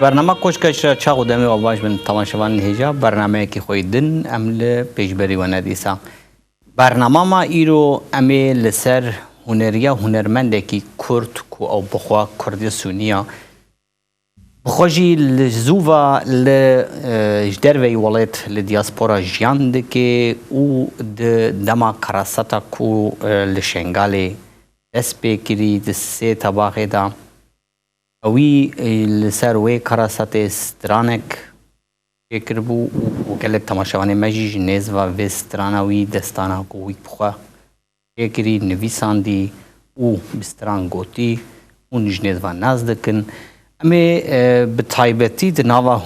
برنامه کوچکش چاق و دمی آواز من تماشاوان هجا برنامه کی خویدن عمل پیشبری و ندیسا برنامه ما ایرو امی لسر هنریا هنرمنده کی کرد کو او بخوا کردی سونیا بخوجی لزووا لجدر وی ولایت لدیاسپورا جیان دکی او دما کراستا کو لشنگالی دست بکری دسته طباقه دا اوی لسر وی کراسات استرانک فکر بو و کلک تماشاوانه مجیج نیز و وسترانوی دستانا کوی بخوا فکری نویساندی او بستران گوتی اون جنیز و نزدکن امی بطایبتی دناوا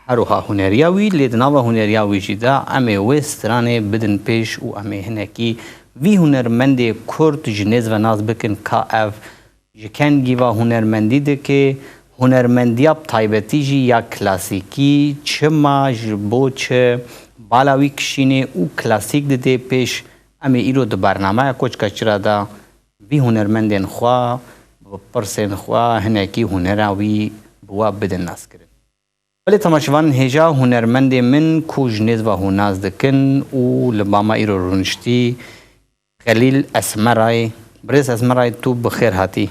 هروها هنریاوی لی دناوا هنریاوی جدا امی وسترانه بدن پیش و امی هنکی وی هنرمند کرد جنیز و ناز بکن که اف جکن گیوا هنرمندی ده که هنرمندی اب طایبتی جی یا کلاسیکی چه ما جبو چه بالاوی کشینه او کلاسیک ده پیش امی ایرو ده برنامه کچ کچرا دا وی هنرمندین خواه پرسین خواه هنکی هنراوی بوا بدن ناس کرن ولی تماشوان هجا هنرمند من کو جنیز و هناز دکن او لباما ایرو رونشتی خلیل اسمرای برس اسمرای تو بخیر هاتی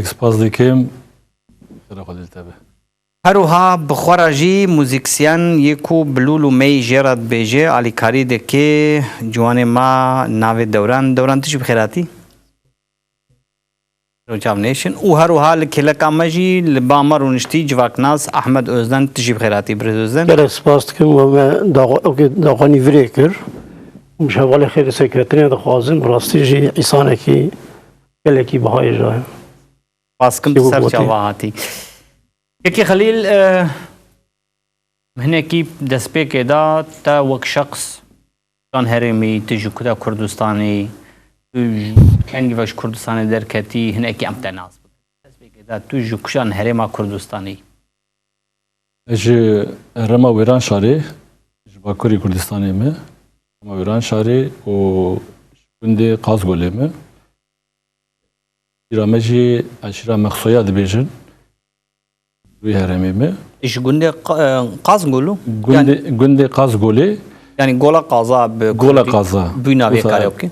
سپاس دکم خیر خودت تبه هروها بخوراجی موزیکسیان یکو بلولو می جرات بیجه علی کاری دکه جوان ما ناو دوران تشو بخیر هاتی روچاو نیشن او هروها لکلکا مجی لباما رونشتی جواکناس احمد اوزدن تشو بخیر هاتی برس اوزدن بله سپاس دکم و داغانی وری کر مشاوال خیر سکرترین دخوازم راستی جی ایسانه کی کلکی بهای جای پاسکم سر چاواتی یکی خلیل هنه کی دست پی که دا تا وک شخص کان هرمی تجو کدا کردستانی کنگی وش کردستانی در کتی هنه کی امت ناس دست پی که دا تجو کشان هرما کردستانی اج رما ویران شاری باکوری کردستانی می رما ویران شاری و گنده قازگولی می شیرامجی اشیرا مخصوصا دبیجن روی هرمی می ايش گنده قازگولو گنده قازگولی یعنی گولا قازا بیناوی کاری اوکی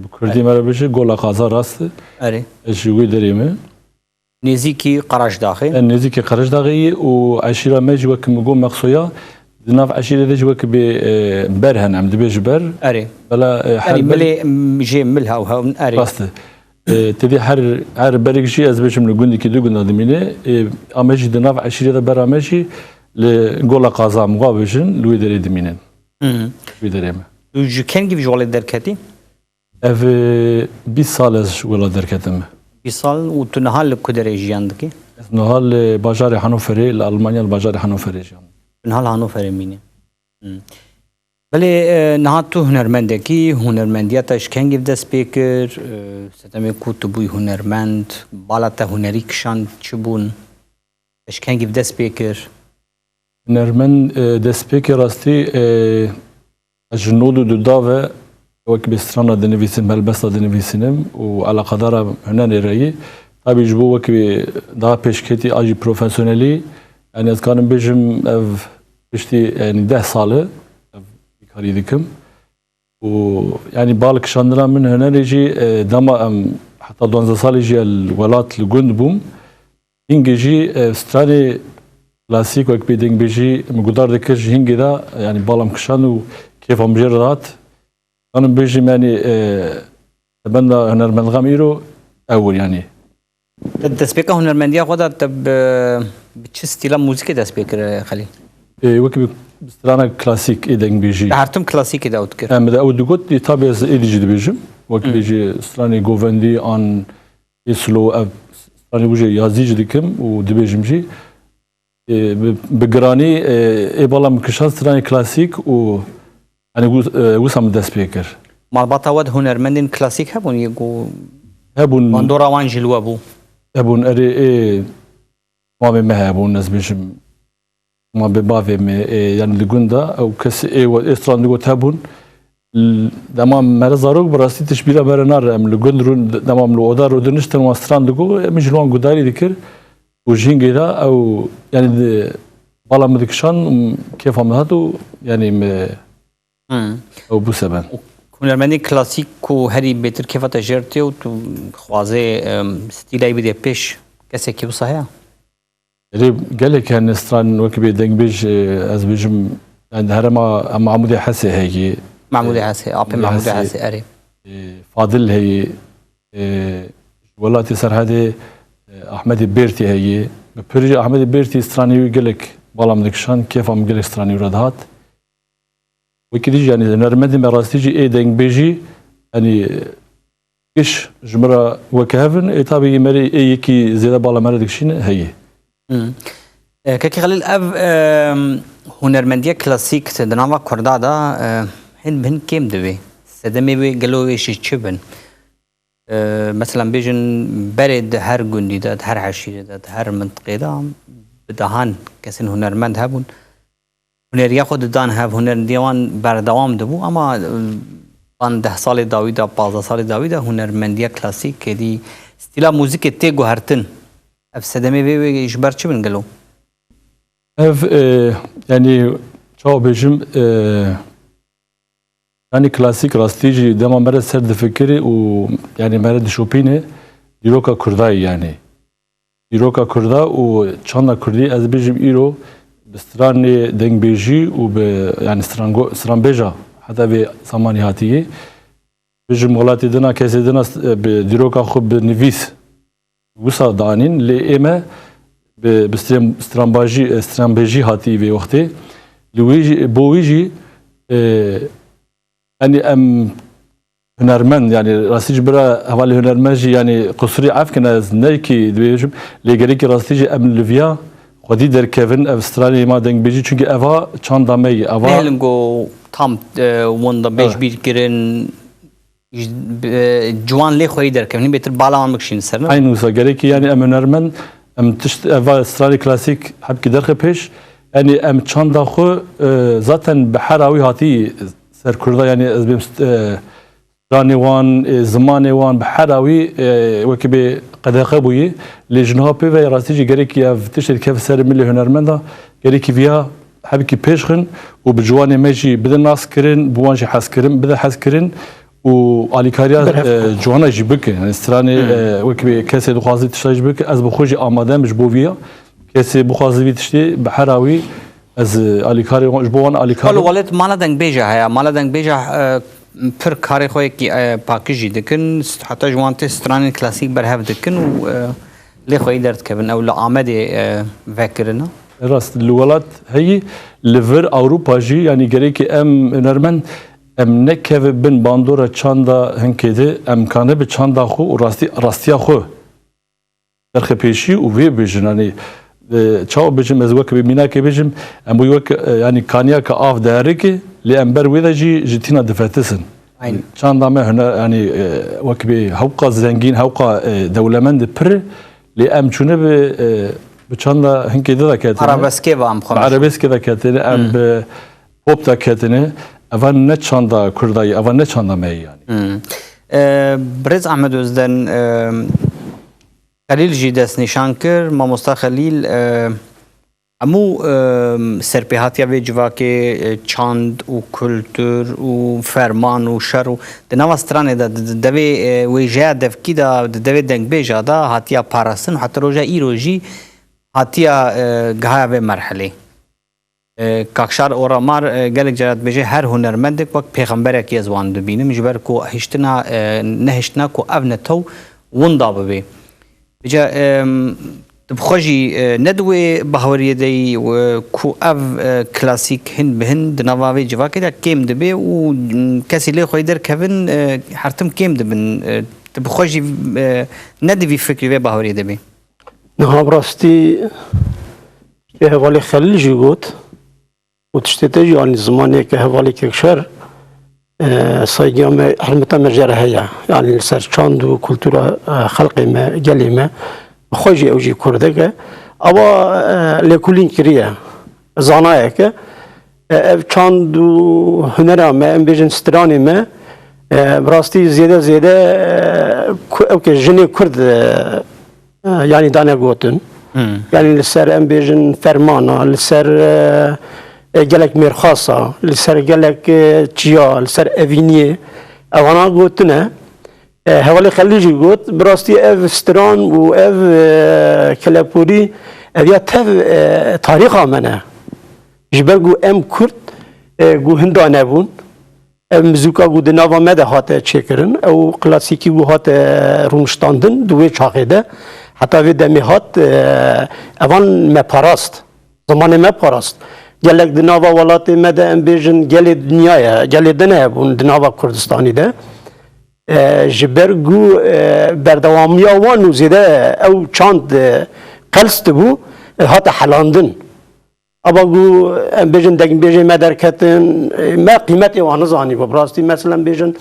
بکردی مرا بشه گولا قازا راست اره اش روی دریمه نزیکی قراش داخل نزیکی قراش داخلی و اشیرا مجی وکم گو مخصوصا دناف عشيرة ديج وك برهن عم دبيج بر اري بلا يعني ملي جي ملها وها اري بس تدي هر بريك شيء از بيش من الجندي كده قلنا دمينه اماجي دناف عشيرة بر اماجي لقولا قازا مقابجن لوي دري دمينن لوي دري ما جو كان كيف جوال دركتي اف 20 سال ولا دركتم 20 سال وتنهال كدري جياندكي نهال باجار هانوفري المانيا الباجار هانوفري جان نهال هانوفر مینه ولی نهاد تو هنرمنده کی هنرمندیاتش کنگی دست بیکر ستمی کو تو بوی هنرمند بالا تا هنری کشان چبون اش کنگی دست بیکر هنرمند دست بیکر راستی جنود دو داوه وقت بسترانا دنویسیم ملبسا دنویسیم و علاقه داره هنری رایی طبعا جبو وقت دا پیشکتی آجی پروفسیونلی يعني از كانم بيجم بشتي يعني 10 ساله كاري ديكم ويعني بالك شاندرا من هنا يجي دما حتى 12 سال يجي الولات الجند بوم هنجي ستراني كلاسيك وك بيدين بيجي مقدار دكرج هنجي دا يعني بالام كشانو كيف هم جرات كانم بيجي يعني تبنى هنر من غميرو اول يعني دست بیکر هنرمندی خدا تب بچه استیلا موزیک دست بیکر خلیل وكي بسترانا كلاسيك إيدن بيجي هرتم كلاسيك داود كر أما دا أود قلت تابع إيدي جد بيجم وكي بيجي ستراني جوفندي عن يسلو ستراني بيجي يازي جد كم ودبيجم جي بقراني إبلا مكشان ستراني كلاسيك و أنا وسام دست بيكر مال باتاود هنرمندين كلاسيك هبون يقو هبون باندورا وانجلو أبو هبون أري ما بمهبون ناس بيجم ما ببافي يعني لجوندا او كس استران لجو تابون دمام مرزاروك براسي تشبيله برنار ام لجوندرون دمام لو اودار ودنشتن واستران لجو مجلوان غداري ذكر و جینگی دا او یعنی بالا مدکشان کیف هم هاتو یعنی او بو سبن هنرمندی کلاسیک و هری بهتر کیفا تجربتی و تو خوازه ستیلای بده پیش کسی کی بصحیح یعنی گله که نستران وکی دنگ بیش از بیشم يعني هرما معمودي حسي هي معمودي حسي ابي معمودي حسي اري فاضل هي ولاتي سر هذه احمد بيرتي هي برجي احمد بيرتي استراني يقلك والله مدكشان كيف ام قلك استراني ردهات وكدي يعني نرمدي مراستيجي اي دنج بيجي يعني ايش جمره وكهفن اي طابي مري اي كي زياده بالا مردكشين هي كاكي خليل اف هنرمندية كلاسيك دناوا كردا دا هن بهن كيم دبي سدمي بي قالوا ايش تشبن مثلا بيجن برد هر جندي دا هر عشيرة دا هر منطقة دا بدهان كسن هنرمند هبون هنر ياخد دان هب هنر ديوان بردوام دبو اما بان 10 سال داويدا 15 سال داويدا هنرمندية كلاسيك كدي ستيلا موزيك تيجو هرتن اف سدمي بي اجبر تشبن قالوا اف يعني شو بيجم يعني كلاسيك راستيجي دائما مرة سرد فكري ويعني مرة شوبيني ديروكا كرداي يعني ديروكا كردا وشانا كردي از بيجم ايرو بستراني دنگ بيجي يعني سترانبيجا حتى بساماني هاتيه بيجم غلاتي دنا كيسي دنا بديروكا خب بنفيس وصا دانين لإيما بسترانبيجي هاتي في وقتي لويجي بويجي يعني ام هنرمند يعني راستيجي برا هوالي هنرمندجي يعني قصري عفكنا نايكي دويجم ليغريكي راستيجي ام لوفيا خدي در كيفن استرالي ما دنگ بيجي çünkü eva çandamay eva Nelingo tam wanda beş bir kirin جوان لي خوي در كيفن بيتر بالامان بكشين سرنا aynı usa gereki yani em هنرمند ام تشت eva استرالي كلاسيك حبكي درخ پیش yani em çanda xo zaten biharawi hati سر كردا يعني از بيم راني وان زماني وان بحراوي وكبي قداقه بوي لجنها بي في راستيجي غريك يا تشر كيف سر ملي هنرمندا غريك فيها حبكي بيشخن وبجواني ماشي بدا ناس كرين بوانجي حس كرين بدا حس كرين واليكاريا جوانا جيبك يعني استراني وكبي كاسي دخوازي تشتاج بك از بخوجي اماده مش بوفيا كاسي بخوازي تشتي بحراوي از اليكاري جبوان اليكاري قالوا ولد مالا دنگ بيجا هيا مالا دنگ بيجا پر کاری خوی کی پاکیجی دکن حتی جوانت استران کلاسیک برهف دکن و لی خوی درد کبن او لعامد فکرنا راست الولاد هي ليفر اوروبا جي يعني غريك ام نرمن ام نكف بن باندورا چاندا هنكده امكانه به چاندا خو و راستيا خو درخ پیشی و وی بجن يعني چاو بجم از وک بمینا که بجم ام وک يعني كانيا كاف دارك لأنبر وذا جتينا دفاتسن شان دامه هنا يعني وكبي هوقا زنجين هوقا دولمند بر لأم شنو بشان هنك ذا كاتنا عربسكي وام خمس عربسكي ذا كاتنا ام بوب ذا كاتنا أفن نتشان دا كرداي أفن نتشان دا ماي يعني برز أحمد وزدن خليل جيدس نشانكر ما مصطفى خليل امو سرپیهاتیا وی جواکه چاند و کلتور و فرمان و شر و دنوا سترانه دا دوی وی جا دفکی دا دوی دنگ بیجا دا هاتیا پاراستن حتی روژا ای روژی هاتیا گهای و مرحله کاکشار اورامار گلک جرات بیجه هر هنرمندک وقت پیغمبر کی از وان دبینه مجبر کو هشتنا نهشتنا کو اونتو وندا ببی بیجا بخوجي ندوي بهوريه دي وكو اف كلاسيك هن بهن دنواوي جوا كده كيم دبي وكاسي لي خويدر كيفن حرتم كيم دبن تبخوجي ندوي فكري بهوريه دبي نها براستي هوالي خليل جيغوت وتشتتجي عن زماني كهوالي كشر صيغه حرمتا مجرى هي يعني سر چاندو كولتورا خلقي ما جلي ما خوشی اوجی کرده اما لکولین کریه زانایه که چند هنرها ما ام بیشتر سترانی ما براستی زیاده او که جنی کرد یعنی دانه گوتن يعني لسر ام بيجن فرمانا لسر جلك مرخصة لسر جلك تشيا لسر افينيه اوانا قوتنا هوالي خليجي قوت براستي اف ستران و اف كلابوري افيا تف تاريخا منا جبرقو ام كرد قو هندانا بون مزوكا قو دناوا مدى هاتا تشكرن او كلاسيكي قو هاتا رومشتاندن دوي چاقيده حتى في دمي هات اوان ما پاراست زمان ما پاراست جلك دناوا ولاتي مدى ام بيجن جلي دنيايا جلي دنيا بون دناوا كردستاني ده جبرقو بردواميا وانو زيده او چاند قلست بو هاتا حلاندن ابا قو ام بيجن دقن بيجن ما دركتن ما قيمتي وانا زاني براستي مثلا بيجن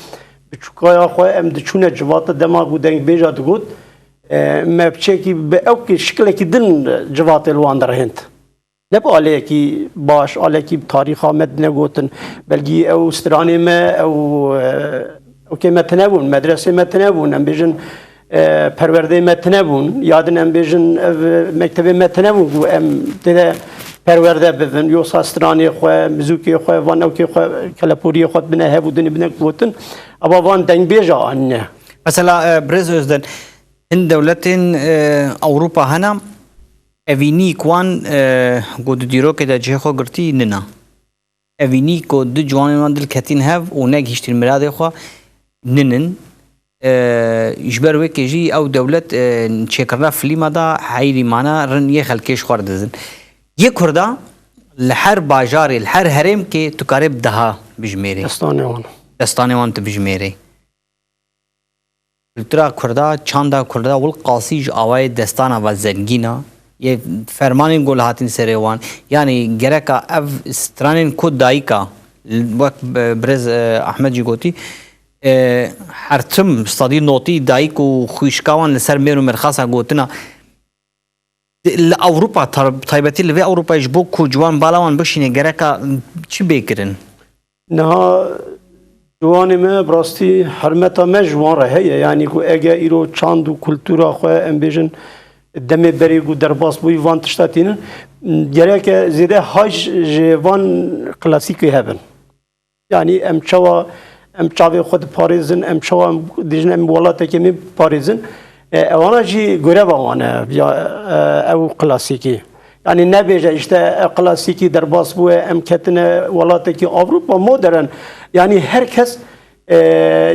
بچوكايا خواه ام دچونه جوات دما قو دقن بيجا دقود ما بچه به شکلی که دن جوات الوان در هند نه با علیه کی باش علیه کی تاریخ آمد نگوتن بلکه او استرانی ما او که متنبون مدرسه متنبون ام بیشن پرورده متنبون یادن ام بیشن مکتب متنبون گو ام دیده پرورده بفن یوسا استرانی خواه مزوکی خواه وانوکی خواه کلپوری خواه بنه هبودنی بنه گوتن اما وان دنگ بیجا آنه مثلا برز özden in devletin Avrupa hana evini kwan god diro ke da jexo girti nina evini ko du jwanan dil ketin hev u ne giştir mirade xwa ninin jber ve keji ew devlet çekirna filma da hayri mana rin ye xelkeş xwar dizin ye kurda li her bajarê li her herêm ke tu karib daha bijmêrê destanê wan tu bijmêrê Kültüra Kurda, çanda Kurda, ول قاسی آوای دستان و زنگینا یه فرمانی گل هاتین سریوان یعنی گرکا اف استرانین کود دایکا وقت برز احمد جی گوتی هرتم صدی نوتی دایک و خویشکاوان لسر میرو مرخصا گوتنا اوروپا تایبتی لوی اوروپا جبو کو جوان بالاوان بشینه گرکا چی بیکرن؟ نه جوانی ما براستی حرمتا ما جوان رهه یعنی کو اگه ایرو چاند و کلتورا خواه ام بیجن دمی بری کو درباس بوی وان تشتاتینن گره که زیده هاش جوان کلاسیکی هبن یعنی ام چاوی خود پاریزن ام چاوا دیجن ام ولاته که می پاریزن اوانا جی گره باوانه یا او کلاسیکی Yani ne bece işte klasiki derbas bu emketine valateki Avrupa modern yani herkes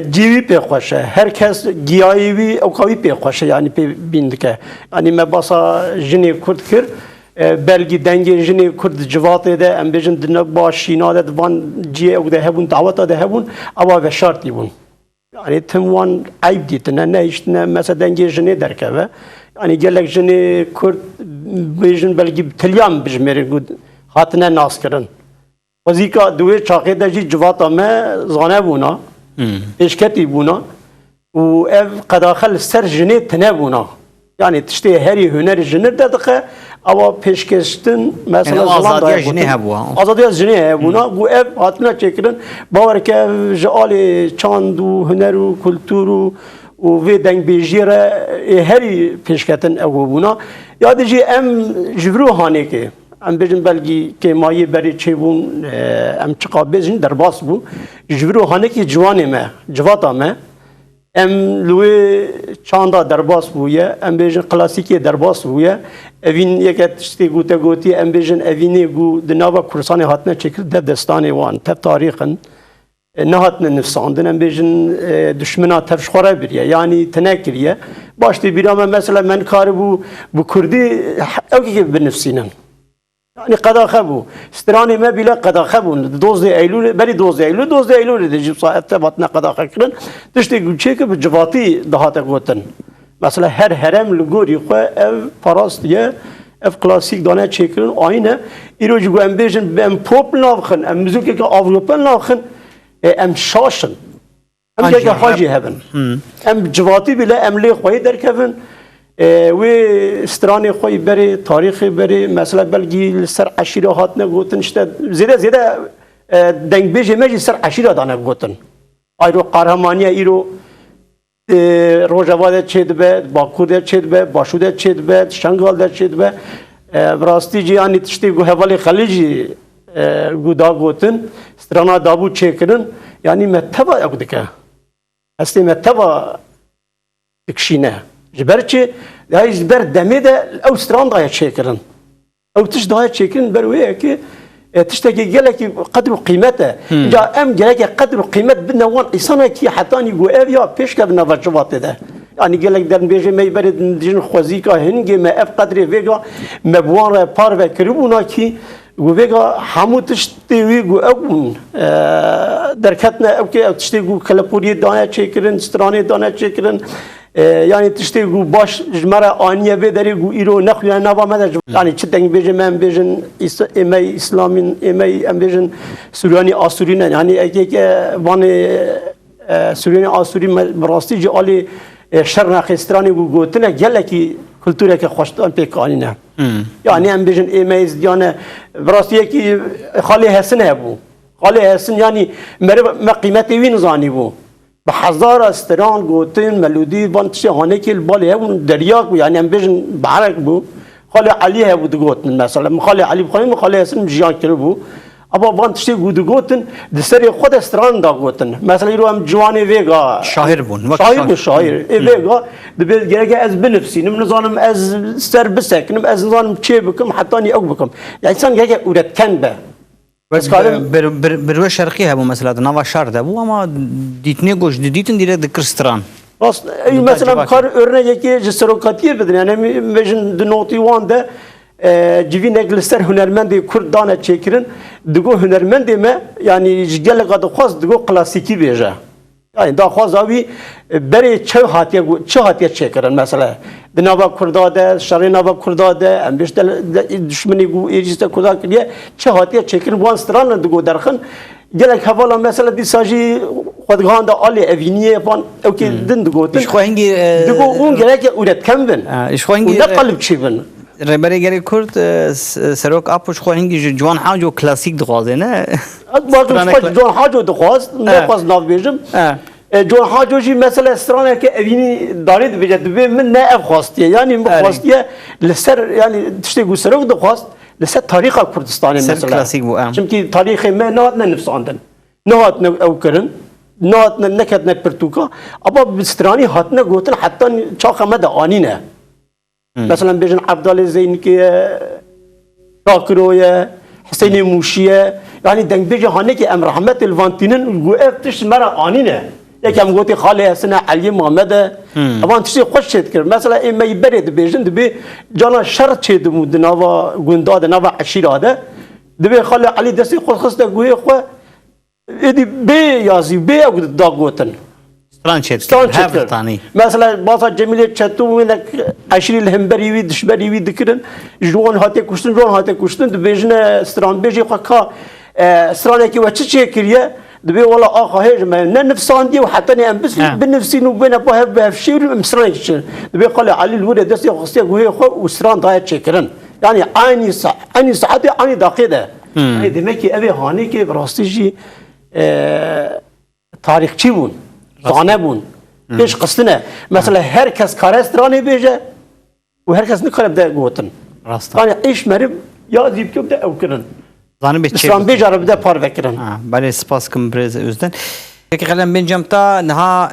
civi pekhoşe herkes giyavi o kavi pekhoşe yani bindike yani me basa jini Kürt kir belki denge jini Kürt civatı da embejin dinle başina da van ciye o da hebun davata da hebun ama ve şart bun yani temwan ayıp ditine ne işte mesela denge jini derkeve yani gelek jini Kürt بیشتر بلکه تلیام بیشتری بود هاتنه ناس کردن. وزیکا دوی چاقه داشتی جواتا ما زانه بونا، اشکتی بونا و اف قداخل سر جنه تنه بونا. yani işte her hüner jiner dedike ama peşkeştin mesela azadiya jine hebu azadiya jine hebuna bu ev hatına çekilen bavarke jali çandu hüneru külturu و ve deng bejire her peşketin evbuna yadici em jivru haneke em bejin belki kemayi beri çebun em çıkabezin derbas bu jivru haneke civaneme civatame em lüe çanda derbas bu ya em bejin klasiki derbas bu ya evin yeket işte gute goti em bejin evini bu dinava kursane hatına çekil de destane van te tarihin nehatne nefsandın em bejin düşmana tevşxora bir ya yani tenekiriye başta bir ama mesela men karı bu Kurdi evki gibi bir nefsinen yani qadaxa bu strani me bile qadaxa bu 12 Eylül beri 12 Eylül de cib saatte batna qadaxa kirin işte güçe ki bu civati daha tegoten mesela her herem lugori ev parast diye ev klasik dane çekirin aynı iroji bu em bejin em pop navxın em müzik ki Avrupa navxın em şaşın em ki hacı hebben em civati bile emli xoyi derkevin ve strani xoyi beri tarihi beri mesela belki ser aşire hatne gotin işte zede denk beje meci ser aşire dane gotin ayro kahramaniye iro روجاوا ده چه دبه باکو ده چه دبه باشو ده چه دبه شنگال ده چه دبه براستی جی یعنی تشتی گو حوالی خلیجی گو دا گوتن استرانا دابو چه کرن یعنی متبا اگو دکه هستی متبا دکشینه جبر چه دایی جبر دمی ده او استران دای چه کرن او تش دای چه کرن برویه که تشتكي قالك قدر قيمته جا ام قالك قدر قيمه بنوان انسان كي حتى يقول يا بيش كبنا فجوات ده يعني قالك در بيجي ما يبرد دين خوازيكا هنجي ما اف قدر فيجا مبوار بار كربونا كي وفيجا حمو تشتي ويجو او دركتنا او كي تشتي كلابوري دانا تشيكرن ستراني دانا تشيكرن yani tişte bu baş jmara aniye bederi bu iro nakliye nava meder yani çiteng bejim em bejin emey İslam'ın emey em bejin Süryani Asurine yani eke vani Süryani Asuri merastici ali şerna khistrani bu gotine geleki kültüre ki hoştan pek anine yani em bejin emey yani merastiye ki khali hasene bu khali hasen yani mer kıymeti win zani bu بحزار استران گوتن ملودی بانتش هانه کل باله اون دریاق يعني ام بيجن بعرق بو خاله علي هبو دگوتن مثلا خاله علي بخاله خاله اسم جيان كل بو ابا بانتش گوتن دسري خود استران دا گوتن مثلا يرو ام جواني فيغا شاعر بون شاعر فيغا دبي جرجا از بنفسي نظام از سر بسكنم از نظام تشي بكم حتى اني بكم يعني انسان جرجا اورتكن به بس بروی شرقی هبو مثلا نوا شرد هبو اما دیتنی گوش دیتن دیره دکرستران ای مثلا کار örneği ki جسروکاتیه بدن yani mecin dinoti wanda civin eglisler hünermendi Kurdana çekirin digo hünermendi me yani gel qadı xaz digo klasiki beja yani da xaz abi beri çahatiye çekirin mesela Dinava Kurdada, Şarinava Kurdada, em işte düşmeni bu eciste Kurda diye çahatiye çekirin bu anstran digo derxin gelek havala mesela disaji xodgan da ali eviniye yapan o ki din digo iş xoengi digo un gerek üretken bin iş xoengi ne qalb çibin ربری گری کرد سرک آپوش خو هنگی جوان حاجو کلاسیک دخوازه نه باز جوان حاجو دخواز نه باز ناف بیجم جوان حاجو جی مثلا استرانه که اوینی دارید بیجد به من نه اف خواستیه yani bu خواستیه لسر yani işte bu سرک دخواست لسر تاریخ کردستان مثلا کلاسیک bu çünkü tarihi me naat ne nefsandın naat ne evkırın naat ne neket ne pertuka ama strani hatne gotin hatta çakama da anine مثلا بيجن عبد الله زينكي راكرويا حسين موشيه يعني دنگ بيجي هانيكي ام رحمت الفانتينن وقفتش مرا انينه يكم قوتي خالي حسن علي محمد اما تشي خوش تذكر مثلا اما يبرد بيجن دبي جانا شرط شد مدنوا غنداد نوا عشيره ده دبي خالي علي دسي خص ده قوي خو ادي بي يازي بي داغوتن ستران مثلا bazı cemile çattu ve aşırı lehmberi ve düşberi ve dikrin jwan hate kuştun jwan hate kuştun de bejne stran beji qaka stran ki ve çiçekriye de be wala akha hejme ne nefsan diye hatta ne bes بالنفسين وبين ابو هب شيء مصران de be qala ali الولد دس يخصيه هو خو stran da çekirin yani aynı saati aynı dakikada yani demek ki evi hani ki rastici tarihçi bun Zane bun. Hiç kıstına. Mesela herkes karestranı beje ve herkes ne kadar da gotin. Yani iş merib ya diptop da evkirin. Zane beçe. İslam beje arabı da par vekirin. Bale spas kim brez özden. Peki kalem ben camta neha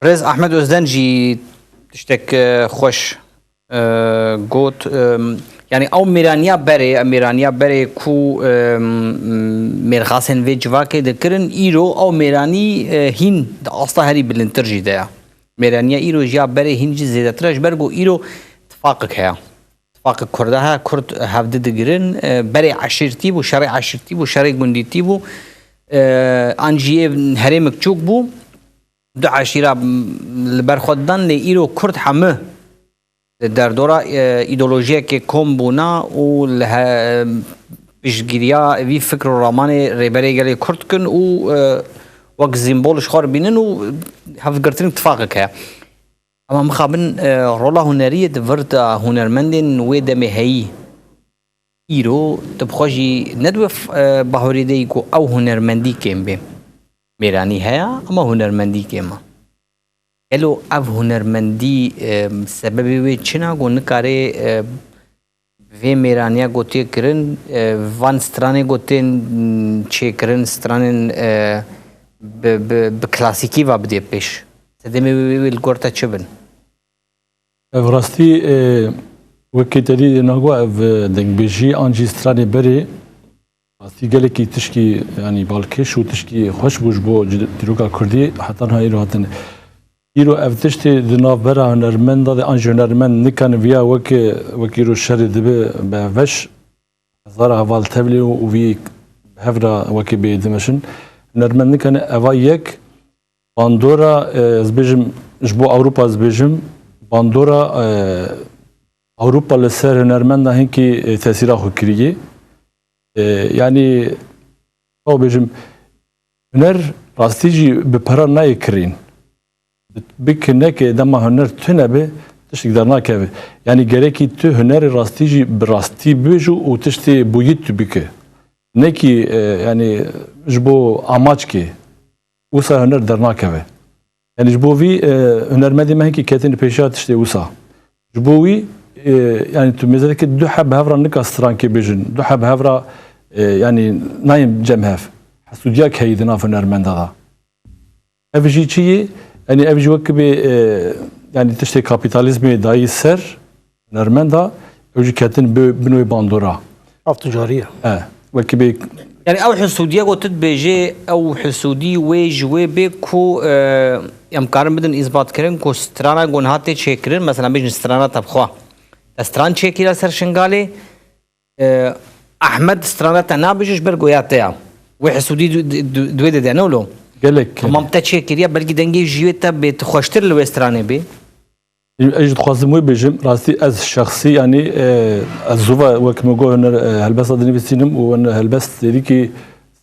Brez Ahmet Özden ji tiştek hoş got yani او میرانیا بره کو مرخصن و جواکه دکرن ایرو او میرانی هین د اصلا هری بلنتر جیده میرانیا ایرو جا بره هین جی زیادترش برگو ایرو اتفاقک هیا اتفاق کرده ها کرد هفته دگرن بره عشیرتی بو شرع عشیرتی بو شرع گندیتی بو انجیه هری مکچوک بو دو عشیره برخودن لی ایرو کرد همه در دوره ایدئولوژی که کم بونا و پیشگیریا وی فکر و رامان ریبری گلی کرد کن و وقت زیمبولش خور بینن و هفت گرتن اتفاق که اما مخابن رولا هنریه دورد هنرمندین و دمه هایی ایرو تبخوشی ندوف بهوری دیگو او هنرمندی کم بیم میرانی هیا اما هنرمندی کم الو اف هنرمندی سببی وی چنا گو نکاره وی میرانیا گوتی کرن وان سترانه گوتین چه کرن سترانه بکلاسیکی و بدی پیش سدمی وی الگورتا چه بن راستی وکی تری نگو اف دنگبیجی آنجی سترانه بری راستی گله کی تشکی یعنی بالکش و تشکی خوش بوش بو دیروگا کردی حتی ها ایرو هاتن ایرو افتشتی دناف برا هنرمند داده آنج هنرمند نکن ویا وکی رو شر دبه به وش هزار هوال تبلی و وی هفرا وکی بیدمشن هنرمند نکن اوا یک باندورا زبیجم جبو اوروپا زبیجم باندورا اوروپا لسر هنرمند هنکی تاثیرا خو کریه yani o bizim hüner rastici bir para ne kirin bir kine ki dema hüner tüne be tiştik darna keve yani gereki tü hüner rastici bir rasti büju u tişti buyit tü bike ne ki yani jbo amaç ki usa hüner darna keve yani jbo vi hünermedi me ki ketin peşa tişti usa jbo vi yani tü mezedeki duha bhavra nika stran ki bijin duha bhavra yani nayim cemhef hasudiyak heydina hünermenda da evji çiyi yani evji vakti yani tişte kapitalizmi dahi ser hünermenda evji ketin binoy bandora Af ticariye. vakti يعني او حسوديه قلت بيجي او حسودي ويج وي بكو امكان بدن اثبات كرن كو سترانا گنهات چيكرن مثلا بيجن سترانا تبخوا ستران چيكيرا سر شنغالي احمد سترانا تنا بيجش برگوياتا وحسودي دويده دانولو gelek مامتا چيكيريا بلكي دنگي جيوتا بيت خوشتر لو سترانه بي اجد خوازم وی بجم راستی از شخصی yani az zuva وكما قول هلبس ادني بسينم وان هلبس ديكي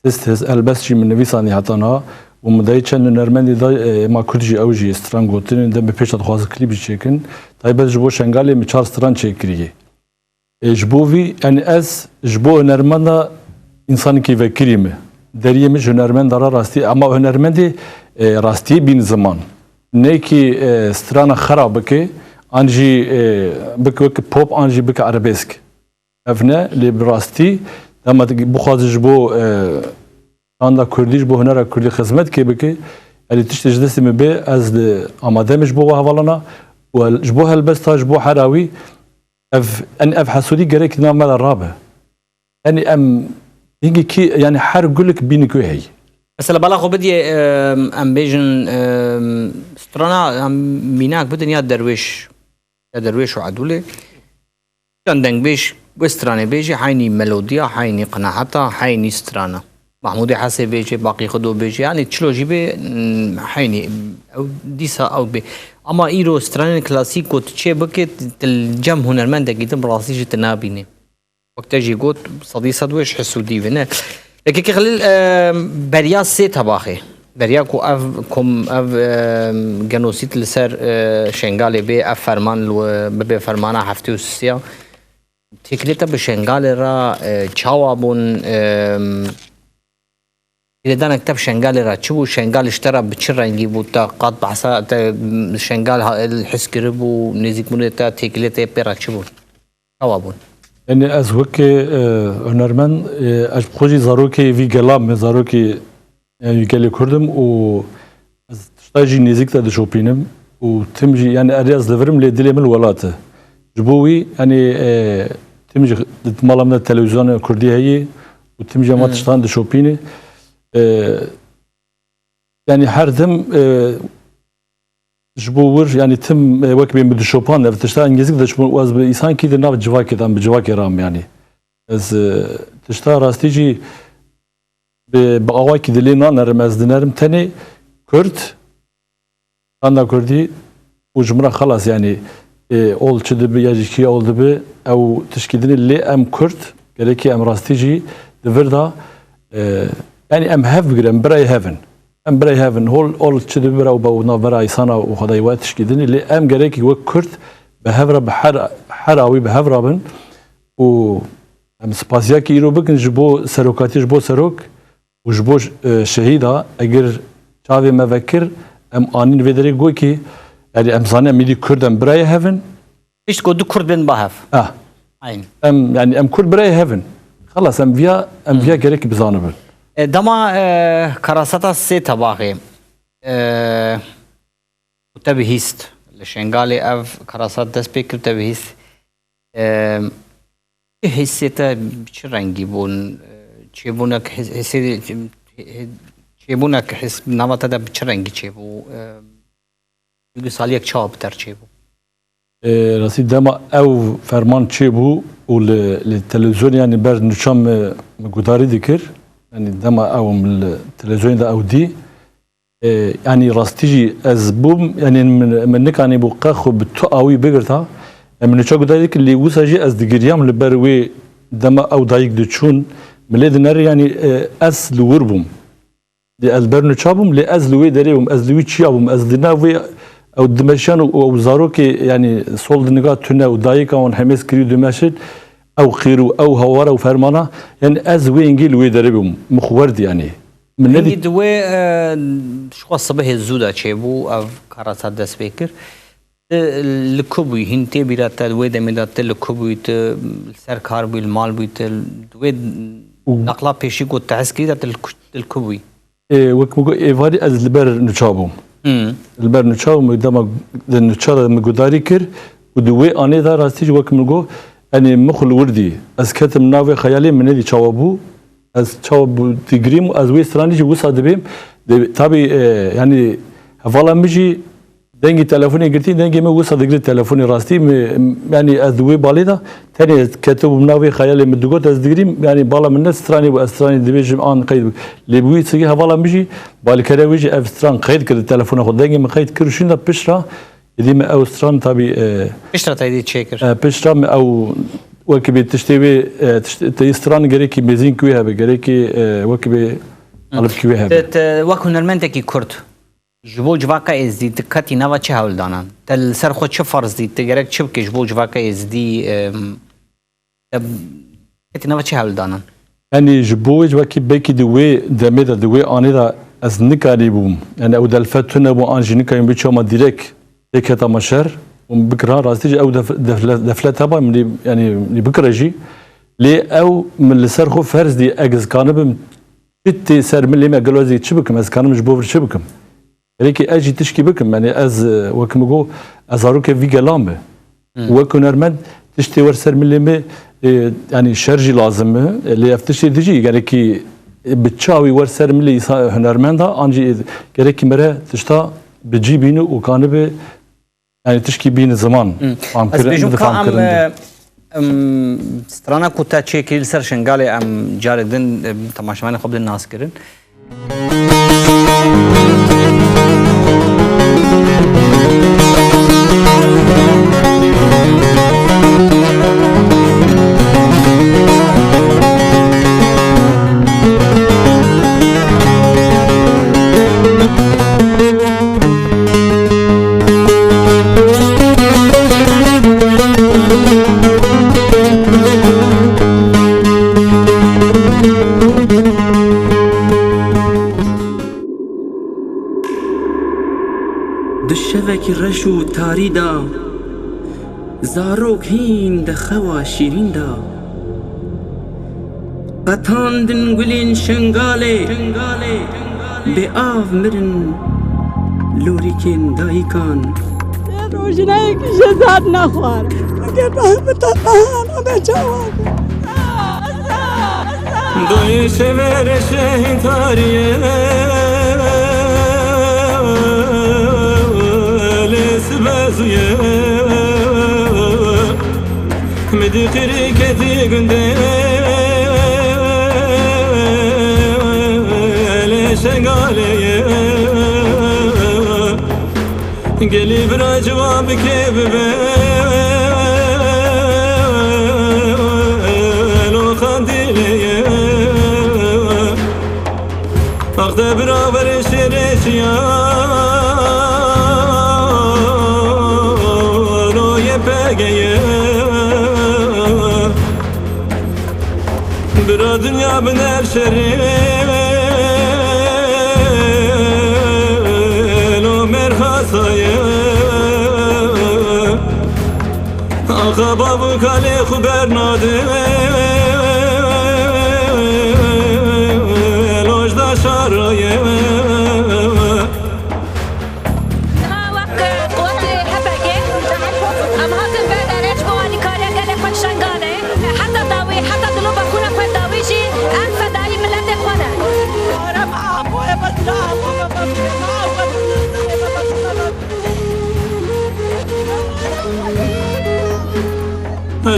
است هلبس شي من نويساني حتانا ومداي چن نرمندي دا ما كردجي اوجي ستران گوتن دم پیش خواز کلیپ چیکن تایبل جبو شنگالی می چار ستران چیکریه جبووی yani az jbo nərmanda insanı ki vekirimi deriyemiz hünermendara rasti ama hünermendi rasti bin zaman ne ki strana xarab ki anji bik pop anji bik arabesk evne li rasti ama bu xazı bu anda kurdiş bu hünera kurdi hizmet ki bik ali tiştej desimi be az amademiş bu havalana ve bu helbesta bu harawi ev hasudi gerek namel rabe yani يجي كي يعني حار يقول لك بينك وهي مثلا بلاخو بدي ام بيجن سترانا ام ميناك بدن يا درويش وعدولي كان دنگ بيش وستراني بيجي حيني ميلوديا حيني قناعتا حيني سترانا محمود حسي بيجي باقي خدو بيجي يعني تشلوجي بي حيني او ديسا او بي اما ايرو ستراني كلاسيكو تشي بكت الجم هنرمند جدا براسيجي تنابيني وقت جي قوت صديصة دوش حسودي بنا لكن كي خليل بريا سي تباخي بريا كو اف كوم اف جنوسيت لسر شنغالي بي اف فرمان بي فرمانا هفتو سيا تكريتا بشنغالي را چاوابون إذا كتاب شنغالي را چبو شنغال اشترى بچر رنگي بو تا قاد بحثا شنغال الحس كربو نزيك موني تا تكريتا بيرا چبو چاوابون yani az vaki hünermen az proje zaroki vi gelam zaroki yani geli kurdum o az stajı nezikte de şopinim o timci yani ariyaz devrim le dilemel velatı jbowi yani timci malamda televizyon kurdiyeyi o timci matçtan de şopini yani her dem جبور yani tüm وقت بين بدي شوبان تشتا انجليزي بدي شوبان واز انسان كده ناب جواكي دام بجواكي رام يعني از تشتا راستيجي بقواكي دلينا نرمز دنرم تاني كرد انا كردي وجمره خلاص يعني اول تشد بياجي اول دبي او تشكيدني اللي ام كرد قالكي ام راستيجي دفردا يعني ام هاف ام براي هافن ام براي هافن هول تشد برا وباونا براي سانا وخداي واتش كيدني اللي ام قالكي وك كرد بهفرا حراوي بهفرا بن و ام سباسياكي يرو بكن جبو سروكاتي جبو سروك وجبو شهيدا اگر چاوي مفكر ام آنین ویدری گوی که یعنی ام زانه میلی کردم برای هفن پیش کو دو کرد بین باهف عین ام ام کرد برای هفن خلاص ام ویا گرک بزانه بن دما کراساتا سه طبقه تبهیست لشنگالی اف کراسات دست بکر تبهیست حسیتا چه رنگی بون چه بونک حسی چه بونک حس نماتا دا چه رنگی چه بو یکی سال یک چاب تر چه بو راستی دما او فرمان چه بو و للتلفزيون يعني بر نشام مقداري ذكر يعني دما او من التلفزيون ده او دي يعني راستيجي ازبوم يعني من نكاني بوقاخو بتقاوي بقرتها من نشا قداري ذكر اللي وساجي از دقريام لبروي دما او دايق دتشون مليد نار يعني از لوربوم دي از بر نشابوم لي از لوي دريوم از لوي تشيابوم از دناوي او دمشان او زاروكي يعني صولد نقاط تنا ودايقا ون حماس كريو دمشان او خيرو او هوارا وفرمانا يعني از وينجيل ويدربهم مخورد يعني من ندي دوي شو الصبح الزودا تشيبو او كاراسات دس بيكر الكوبي هنتي بيرات دوي دمدات الكوبي السركار بي المال بي دوي نقلا بيشي كو تحسكي دات الكوبي وكمو ايفادي از البر نشابهم البر نشابهم دما نشار مقداري كر ودوي اني دا راستيج وكمو يعني مخل وردي از كتم ناوي خيالي من اللي تشاوبو از تشاوب تجريم از ويسترانيجي وصادبيم تابي يعني هفالا مجي دنجي تلفوني قلتين دنجي ما وصاد قلت تلفوني راستي يعني از دوي باليدا تاني كتب ناوي خيالي من دقوت از دجريم يعني بالا من استراني واستراني دبيجم ان قيد لبوي تسقي هفالا مجي بالكره ويجي افتران قيد كده التلفون خد دنجي ما قيد كرشنا بشرا ديما او ستران تابي بشرا تايدي تشيكر بشرا او وكبي تشتوي تيستران غريكي ميزين كويها بغريكي وكبي قلب كويها وكو نرمنتكي كرد جبو جواكا ازدي تكاتي نوا چه هول دانان تل سر خود چه فرض دي تگرك چه بك جبو جواكا ازدي كاتي نوا چه هول دانان يعني جبو جواكي بيكي دوي دميدا دوي انيدا از نكاري بوم يعني او دلفتنا بو انجي نكاي بيچوما ديريك ديكتا مشر بكره راستيجي او دفلتها با من يعني بكره جي لي او من السرخو فرز دي اجز كانبم بتي سر ملي ما قالوا زي تشبكم از كانم جبوفر تشبكم ريكي اجي تشكي بكم يعني از وكمغو ازاروك في جلامه وكنرمد تشتي ور سر ملي يعني شرجي لازم اللي افتشي ديجي يعني كي بتشاوي ور سر ملي هنرمندا انجي كي مره تشتا بتجيبينو وكانبه يعني تشكي بين زمان از بيجم ام سترانا كوتا تشيكي لسر شنغالي ام جاردن تماشامان خوب دن ناس كرن دشوکی رشو تاری دا زاروک هین دخوا شیرین دا قطاندن گلین شنگاله به آف مرن لوریکن دایکان روشنایی که شزاد نخوار اگر بتطهان و بچوان دوی شور شهیتاریه لسبازیه مدی قریکتی گنده لشنگالیه گلی برا جواب که ببه لو خاندیلیه اخده برابر شیرشیا لو یه پگیه برا دنیا بنر شری لو خباب کالی خبر ناده لوج دا شارایه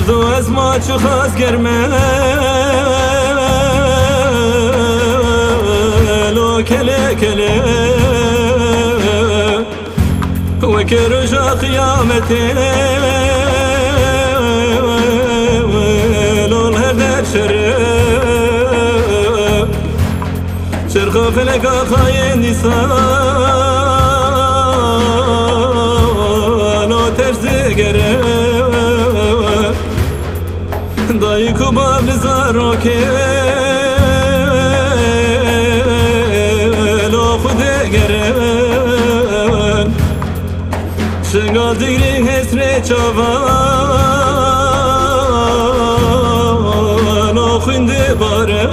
دو از ما چو خواست گرمه لو کله کله و که رجا قیامته لو هر در شره شرخ فلک آخای نیسان لو ترزی گره دایی کو باب نزارو که لو خود گرن شنگال دیگری حسر چاوان لو خونده بارم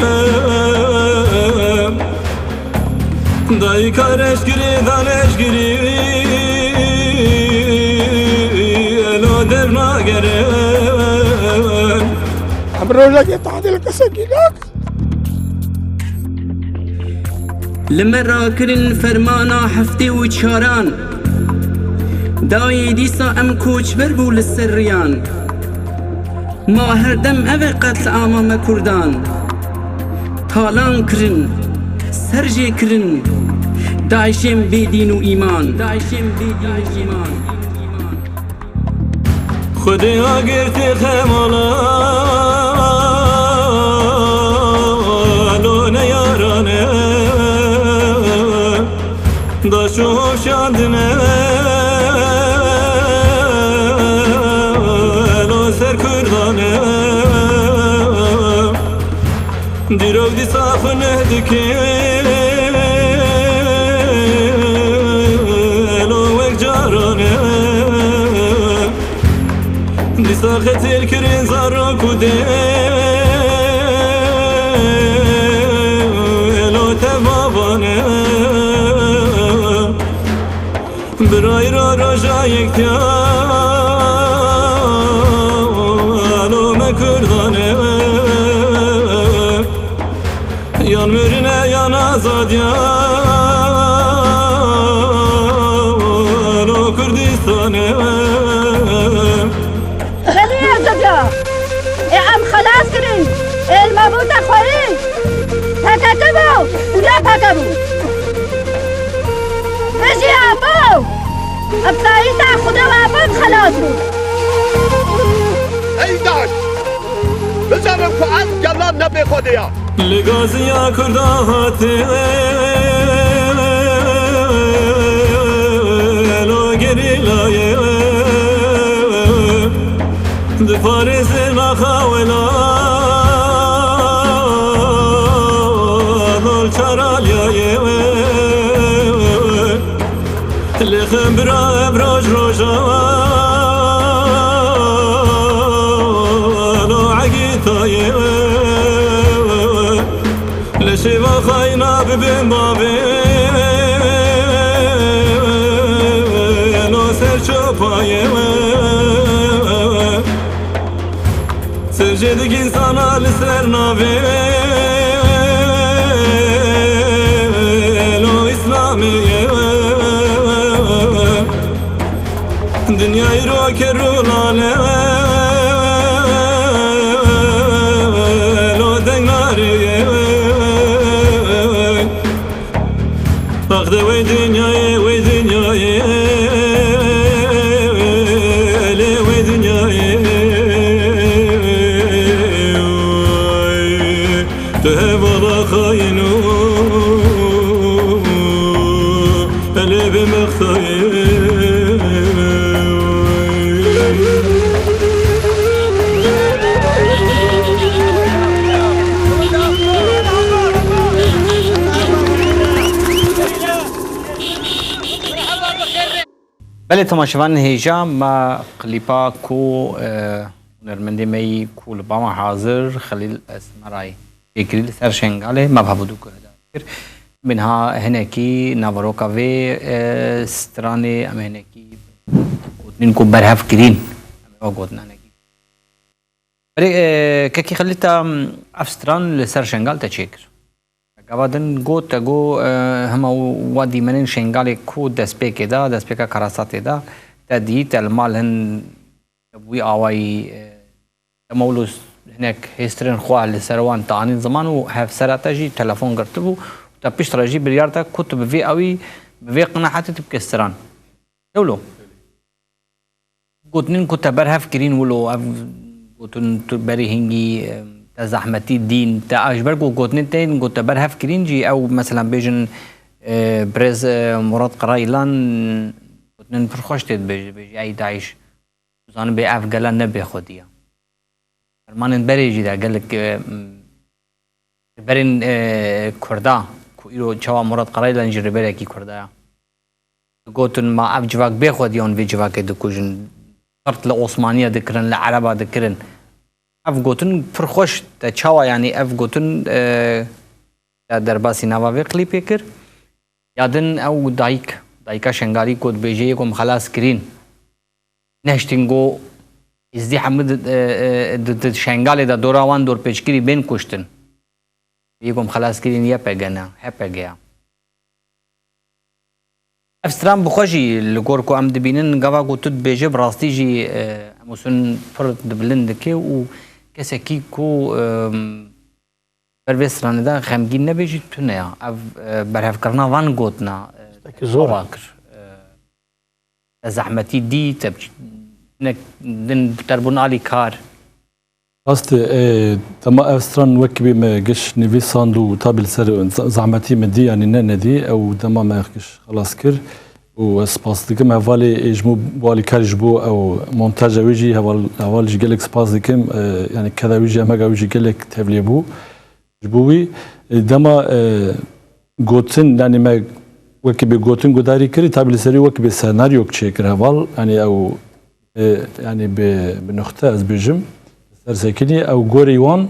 دایی کارش گری دانش گری لو در ناگرن امروز تعدیل کسگیلک لمرا کرن فرمانا هفته و چاران دای دیسا ام کوچ بربو لسریان ما هر دم او قتل آمام کردان تالان کرن سرجه کرن داعشم بدین و ایمان خودی ها گرتی خمالا دا شو شاندنه لو سر کردانه دیروگ دی صافنه دکی لو وک جارانه دی ساختی کرین زارو کده لو تبابانه برای را راجا یکتیان و مکردانه یان مرنه یان آزادیان و کردستانه خیلی ازدیا ام خلاص کرین المبوت خوری تکتبو اولا پکبو بجی ابو ابتایی تا خدا و ابو خلاص بود ای داش بزنم که از جلال نبی خودیا لگازیا کرداهاته لو گریلایه دفارز نخاولا دول چرالیایه لخم برا ابراج روشان و عقیتایه لشیوا خاینا ببین بابه لو سر چوپایه سرجه دیگین سانا لسر ناوه لو اسلامیه دنیای رو که رو لاله لو دنگاریه وقت وی دنیای وی دنیای وی دنیای به بالا خاینو الی به مخاین بله تماشاوان هیجا ما قلیپا کو هنرمندی می کو لباما حاضر خلیل اسمرای فکری لسر شنگاله ما بابدو کرده منها هنکی نواروکا و سترانه ام هنکی گوتنین کو برهف کرین ام گوتنا هنکی بله که خلیتا افستران لسر شنگال تا چیکر گوادن گوت گو هم وادی منن شنگال کو دسپیک دا دسپیکا کراسات دا تدیت المال هن وی آوای مولوس هناك هسترين خواه لسروان تاني زمان و هف سراتجي تلفون قرتبو تا بيش راجي بريارتا كنت بفي اوي بفي قناحاتي تبكستران دولو قوتنين كنت برهف كرين ولو قوتن بري هنجي زحمتي الدين تا اجبركو قوتنين تين كنت برهف كرين جي او مثلا بيجن بريز مراد قرايلان قوتنين برخوشتت بيجي اي داعش زان بي اف قلان نبي خوديا فرمان بري جي دا قالك برين كردا كو ايرو چوا مراد قرايلان جي ربيركي كردا قوتن ما اف جواك بي خوديون في جواك دكوجن قرط العثمانية ذكرن العربة ذكرن اف گوتن پرخوش تا چاوا یعنی اف گوتن درباسی نواوی قلیپی کر یادن او دایکا شنگالی کود بیجه یکم خلاص کرین نهشتنگو ازدی حمد شنگالی دا دوراوان دور پیچکری بین کشتن یکم خلاص کرین یا پگنا هپا گیا افستران بخوشی لگور کو ام دبینن گوا گوتد بیجه براستی جی اموسن فرد دبلند که و کسی کی کو پرویستران دا خمگین نبیجی تو نیا برهف کرنا وان گوتنا زور زحمتی دی دن تربون آلی کار راست تما افستران وكبي ما قش نيفيسان لو تابل سر زعمتي مدي يعني ندي او تما ما قش خلاص كر وسباس دكم هوالي اجمو بالي كارجبو او مونتاج ويجي هوال جيلك سباس دكم يعني كذا ويجي ما ويجي جيلك تبليبو جبوي دما غوتن يعني ما وكبي غوتن غداري كري تابل سري وكبي سيناريو تشيكر هوال يعني او يعني بنختار بجم سرسكني او غوريوان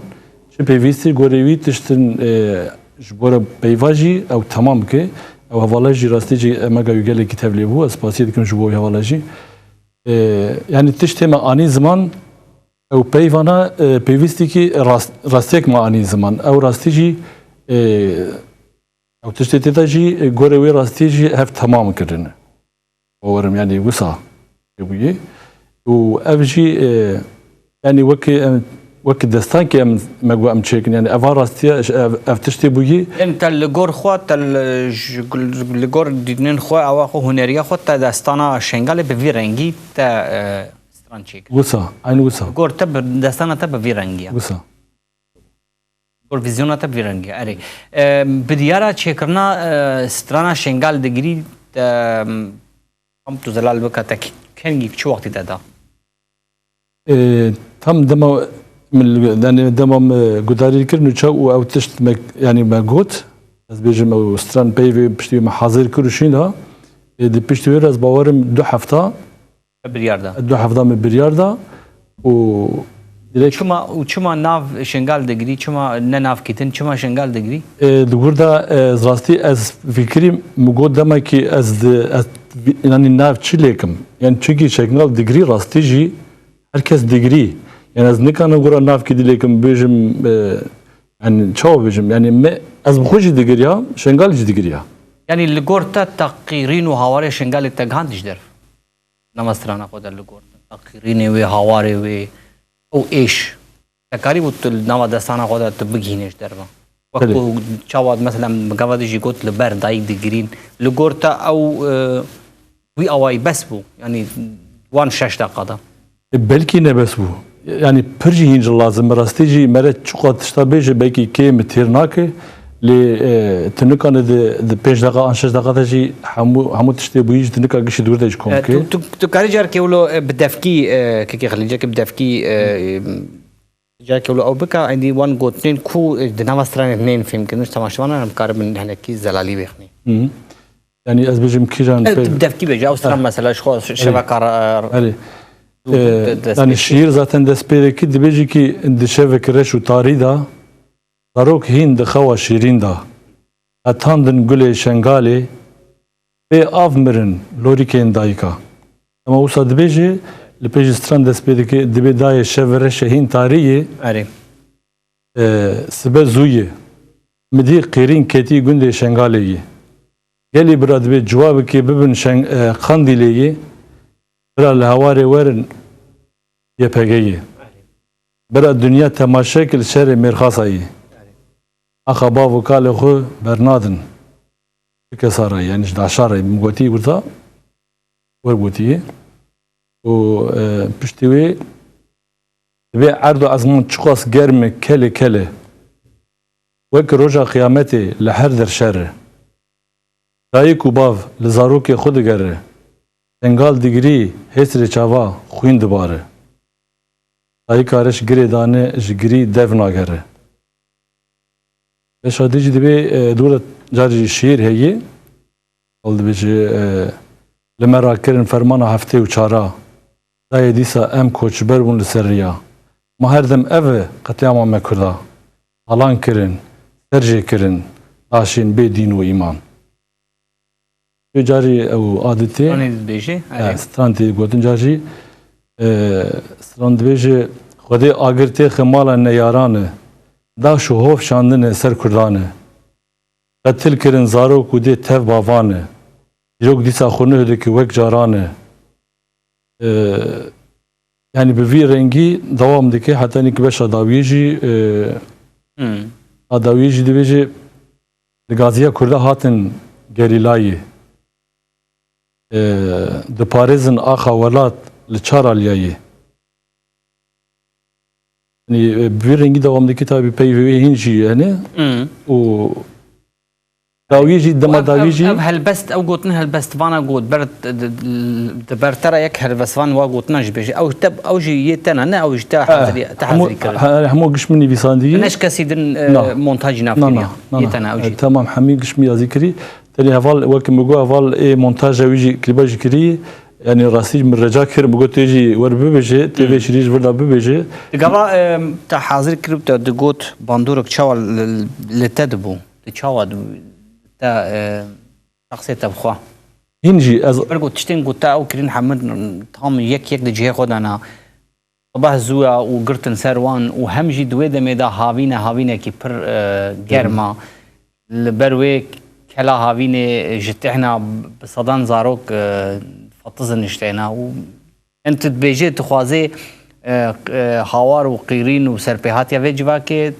شي بيفيستي غوريوي تشتن جبور بيواجي او تمام كي او هوالاجي راستيجي ما قالوا قال لي كتاب لي هو اسباسي دكم جبوي هوالاجي يعني تشتي ما اني زمان او بيفانا بيفيستي كي راستيك ما اني زمان او راستيجي او تشتي تاجي غوريوي راستيجي هف تمام كرنا ورم يعني وسع يبوي و افجي يعني وك دستان كي مقوا ام تشيكن يعني افاراستي افتشتي بوي انت لغور خوات لغور دينن خو او خو هنريا خو تا دستانا شنگال به ويرنگي تا ستران تشيك وسا عين وسا غور تب دستانا تب ويرنگي وسا غور فيزيونا تب ويرنگي اري بديارا تشيكرنا سترانا شنگال دغري هم تو زلال بكا كنگي شو وقت دادا تم دما من دما قداري كرنو تشاو او تشت يعني ما قوت از بيجم او ستران بيفي بشتي محاضر كروشينها دي بشتي راز باورم 2 هفته برياردا 2 هفته من برياردا و چما ناف شنگال دگری چما ناف کیتن چما شنگال دگری دغوردا زراستي از فكري مقود دما كي از يعني ناف تشليكم يعني تشكي شنگال دگري راستيجي herkes degree yani az ne kana gura nav ki dilekim bejim yani çoğu bejim yani az bxuji degree ya şengal degree ya yani ligorta taqqirin و hawari şengal taghan dijder namastrana qoda ligorta taqqirin ve hawari ve o iş takari bu nava dastana qoda tbghinesh derba وقت çavad mesela gavadi got liber dayik degree ligorta او وي اوای bes bu yani 16 dakikada belki ne bes bu yani perji hinj lazım rastici meret çuqat tştabêje belki ke metirnake li tnukan de 5 dakika 6 dakika jî hemû tiştê bûyî ji tnika gişî dûr de ji komke tu karî car kewlo bidefkî kekê xelîcekê bidefkî car kewlo ew bika endî wan gotinên ku di nava stranê nên fêmkirin temaşevanan em karibin hinekî zelalî bêxînin yani ez bejim kiran Devki bece Avusturya mesela şu şebeke Ali yani şiir zaten despedeki dibeci ki dişevek reş u tarihi da zarok hin de xawa şirin da atandın güle şengali ve avmirin loriken dayka ama usa dibeci lepeci stran despedeki dibe daye şevre şehin tarihi Arı. sibe zuyi midi qirin keti günde şengaleyi geli birad be cevabı ki bibin kandileyi bira lehavare verin YPG'yi bira dünya temaşekil şerri mirxasayı akaba vokale xu bernadin kesarayı yani işte aşarayı mugoti burada vergoti o piştivi ve ardu azman çıkas germe kele kele وك رجع قيامتي لحردر شر دايك وباف لزاروك خود گره انگال دیگری هسر چاوا خوین دباره دايك کارش گری دانه جگری دف ناگره شادی جدی به دولت جاری شیر هی قلد بيجي لما راكرن فرمان هفته و چارا دای دیسا ام کوچبر بون لسریا ما هر دم اوه قطعا ما مکردا الان کرن tercih kirin aşin be din ve iman. Cari o adeti. Stranı beji. Stranı gotin cari. Stranı beji. Xwedê agirtê xemala neyaranı. Da şu hof şandine ser kurdanı. Qetil kirin zarok û dê tev bavanı. Yok dîsa xwe nehêdike wek caranı. Yani bi vî rengî dewam dike heta nîk beşa dawiyê jî Adawiyê jî dibêje li Gaziya Kurda hatin gerîlayê diparêzin axa welat li çar aliyayê. Yani bir rengî devam dike tabi peyvê hîn jî yani û dawiyê jî dema dawiyê jî helbest ew gotin helbest vana got ber bertera yek helbestvan wa gotina jî bêje ew jî yê tena ne ew jî te hazirî kirin. Hemû gişmî nivîsandiyê neş kesî din montajî navkiriya yê tena ew jî. Tamam hemî gişmî yazî kirî tenê heval wekî min got heval ê montaja wî jî klîba jî kirî yani rastî min reca kir min got tê jî wer bibêje tevê şirî ji vir da bibêje. Digava te hazir kirib te digot bandorek çawa li te dibû li çawa تا شخصية تبخوا هنجي از برجو تشتين قطع أو كرين حمد تام يك لجيه خد أنا صباح زوا وقرتن سروان وهمجي دويدة ميدا هاوينا كي بر جرما البروي كلا هاوينا جتحنا بصدان زاروك فطزن اشتينا وانت تبيجي تخوازي هاوار وقيرين وسربيهات يا فيجوا كي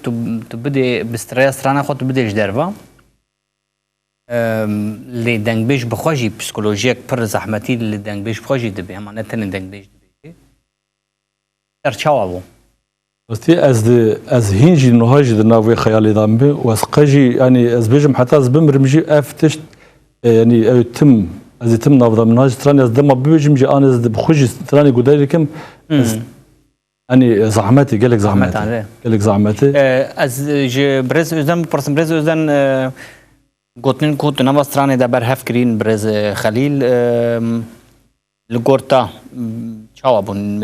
تبدي بستريس رانا خد تبدي جدروا لی دنگبیش بخواجی پسیکولوژیک پر زحمتی لی دنگبیش بخواجی دبی اما نه تنی دنگبیش دبی در چاوا بو بستی از هینجی نهاجی در ناوی خیالی دام بی و از قجی یعنی از بیجم حتی از بمرمجی افتشت یعنی تم از تم ناودام نهاج ترانی از دم بیجم جی آن از بخواجی ترانی گوداری کم yani zahmeti gelek zahmeti از برز özden پرسم برز özden گوتنین کو تو نواز ترانه دا برهف کرین برز خلیل لگورتا چاوابون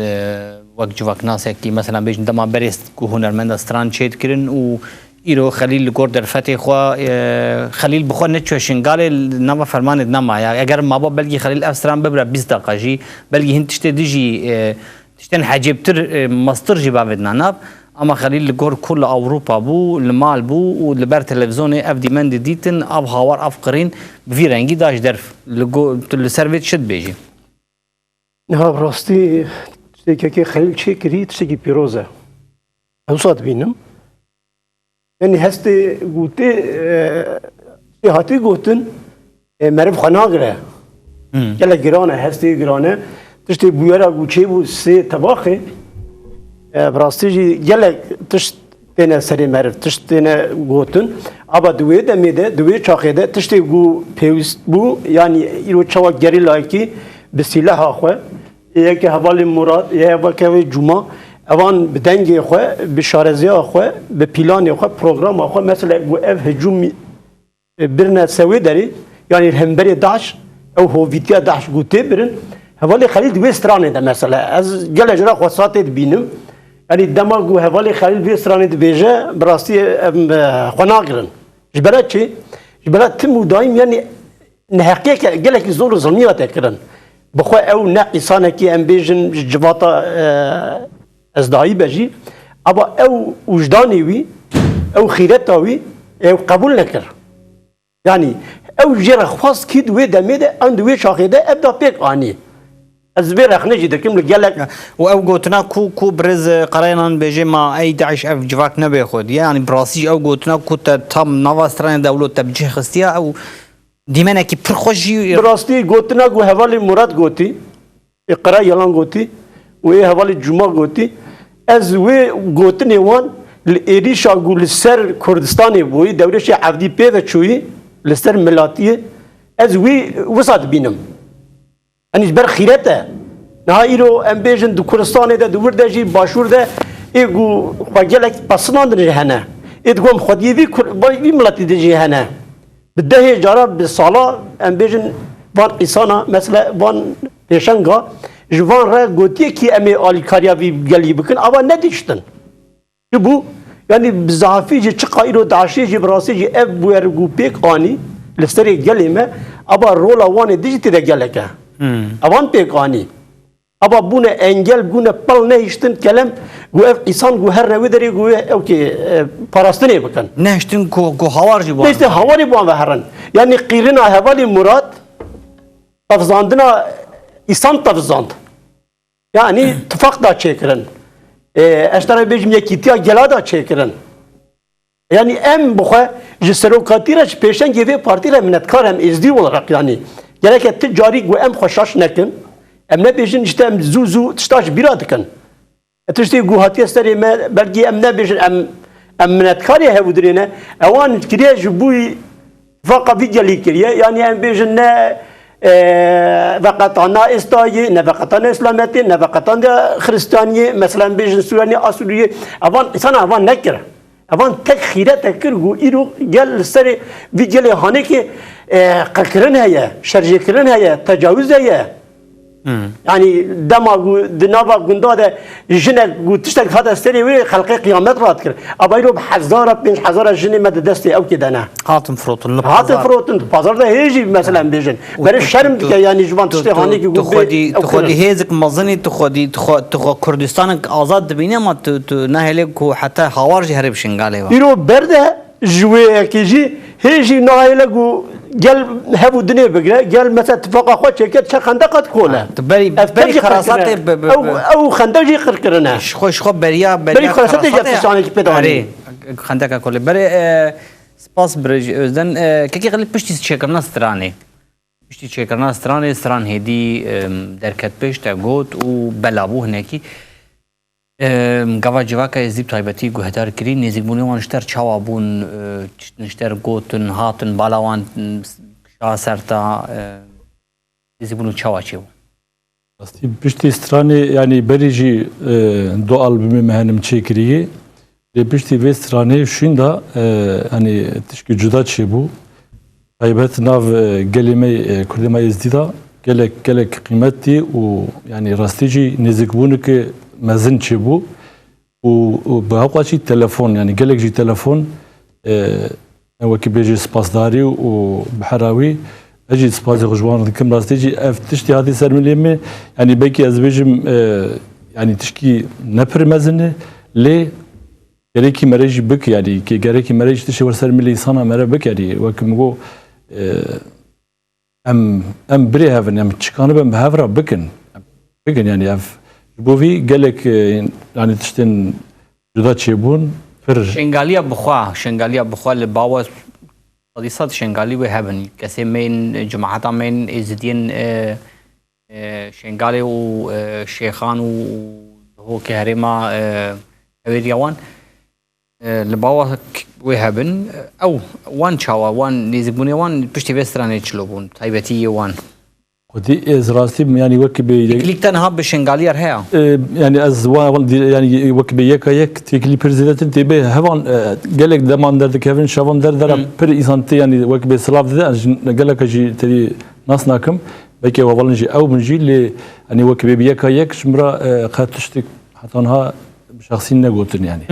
وقت جواک ناسه کی مثلا بیشن دما برست کو هنرمند استران چید کرن و ایرو خلیل لگور در فتح خوا خلیل بخوا نچو شنگال نوا فرماند نما یا اگر ما با بلگی خلیل افسران ببرا 20 دقیقه جی بلگی هند تشته دیجی تشتن حجبتر مستر جی باودنا ناب اما خلیل لگور کل اوروپا بو المال بو و لبر تلفزیون اف دیمند دیتن اف هاوار اف قرین بفی رنگی داش درف لگور لسرویت شد بیجی نه راستی تشتكي خليل شكري تشتكي بيروزا اوصاد بينم يعني هستي قوتي هاتي قوتن مرف خناغره يلا جيرانه هستي جيرانه تشتي بويرا قوتشي بو سي تباخي براستيجي يلا تشتينا سري مرف تشتينا قوتن ابا دوي دميده دوي شاخيده تشتي قو بيوست بو يعني يرو تشوا جري لايكي بسلاح اخو یکی حوالی مراد یه وقتی جمعه اوان بدنگی خو به شارزی خو به پیلان خو پروگرام خو مثلا اف هجوم برنه سوی داری yani hemberi daş ev hovitiya daş gute birin hevali Halil ve strane de mesela az gele jara khosat binim yani demagu hevali Halil ve strane de beje brasti khonagrin jberatçi jberat tim daim yani نحقيقة قالك زور زلمية تكرن بخوا أو ناقصانة كي أمبيجن جواتا أزداي بجي أبا أو وجداني وي أو خيرتا وي أو قبول نكر يعني أو جرى خاص كيد وي دميدة عند وي شاخيدة أبدا بيك أني أزبير أخنجي دكيم قالك و او گوتنا کو برز قرينان بيجي ما اي داعش اف جواك نبي خود يعني براسي او گوتنا کو تام نواستران دولت تبجي خستيا او دیمنه کی پرخوشی براستی گوتنا گو حوالی مراد گوتی اقرا یلان گوتی و حوالی جمعه گوتی از و گوتنی وان ایریشا گو لسر کردستانی بوی دورش عبدی پیو چوی لسر ملاتیه از وسط بینم انیش بر خیرته نه ایرو امبیجن دو کردستانی ده دور ده جی باشور ده ایگو خواجلک پسنان ده هنه ایدگوم خودیوی وی ملاتی ده جی هنه بده جارا بسالا ام بیجن وان انسانا مثلا وان پیشنگا جوان را گوتی کی امی آلیکاریا وی گلی بکن اما ندیشتن که بو یعنی بزافی جی چقایرو داشی جی براسی جی اف بویرگو پیک آنی لستری گلی ما اما رولا وان دیجتی ده گله که اوان پیک آنی اما بونه انگل بونه پل نهیشتن کلم گو اف انسان گو هر روی داری گو او که پاراستنی بکن نهشتن کو هوار جی نشته هواری بوان و هرن yani قیرنا هوالی مراد تفزاندنا انسان تفزاند yani tıfak da çekirin eştara bejim yekitiya gela da çekirin yani em buha jiserokatira peşen gibi partiyle minnetkar hem izdi olarak yani gerek ticari gu em xoşaş nekin em ne bejin işte em zu tiştaş bira dikin tişti gu hatiye seri me belki em ne bejin em minnetkar hevudrine evan kiriye jibuy fakat videoyu kiriye yani em bejin ne vakatana İsrail, ne vakatana İslamiyet, ne vakatana Hristiyaniye, mesela bejin Suriye, Asuriye, avan sana avan ne kir? Avan tek xire tekir gu iro gel seri videoyu hani ki kakırın heye, şerjekirın heye, tecavüz heye. Yani dema gu dinava gunda da jine gu tiştek hada seri ve halka kıyamet rahat kir. Abayro hazara bin hazara jine med desti ev kidana. hatın frotun Hatı frotun pazarda heci mesela bejin. Böyle şerm dike yani jvan tiştek hani ki gu تو خودی هیزک مزنی تو کردستان آزاد دبینی اما تو نه هلی کو حتی هوار جی هرب شنگاله و İro berde jüve ekici heci naile gu gel hebu dine begre gel mesela tifaka xo çeket çakanda kat kola. بری خراسات او خنده جی قرقرنه خوش خو بریا بری خراسات جی افسانه کی پیدا آره خنده کا کلی بری سپاس برج özden کی غلی پشتی چکرنا سترانی پشتی چکرنا سترانی ستران هدی درکت پیش تا گوت و بلابو هنکی گاوا جواکا ازدیب تایبتی گوهدار کری نزیک بونی وانشتر چاوابون نشتر گوتن هاتن بالاوان شاسرتا نزیک بونو چاوا چیو Pişti strani yani berici do albümü mehenim çekiriyi ve pişti ve strani şunda hani tişki cüda çi bu taybet nav gelime kurdema izdida gelek kıymetli o yani rastici nezik bunu ki mezin çi bu o bahaqaçi telefon yani gelekci telefon vaki beji spasdari o baharawi اجي سبازي غجوان كم راس تيجي تشتي هذه سرمليه مي يعني بكي ازبجم يعني تشكي نبر مزنه لي gerekli mereci bek yani ki gerekli mereci tişi var sermili sana mere bek yani vakim go em biri havın em çıkanı ben havra bekin yani ev bu vi gelek yani tişten juda çebun fer شنگالیا بخوا لباوا قديسات شنغالي وهبن كسي من جماعات من ازدين شنغالي وشيخان وهو كهرما اويريوان لباوا وهبن او وان شاوا وان نيزبوني وان بشتي بستراني تشلوبون تايبتي وان Kodi ez rastî yani wekî bê Teklikten ha bi şengaliyar heya. yani ez yani wekî bê yek teklî pir zêdetir têbê hevan gelek deman derdikevin şavan derdera pir însan tê yani wekî bê silav dide gelek jî terî nas nakim belki wavalin jî ew min jî lê yani wekî bê bi yek ji min re qet tiştek hetanha şexsî negotin yani.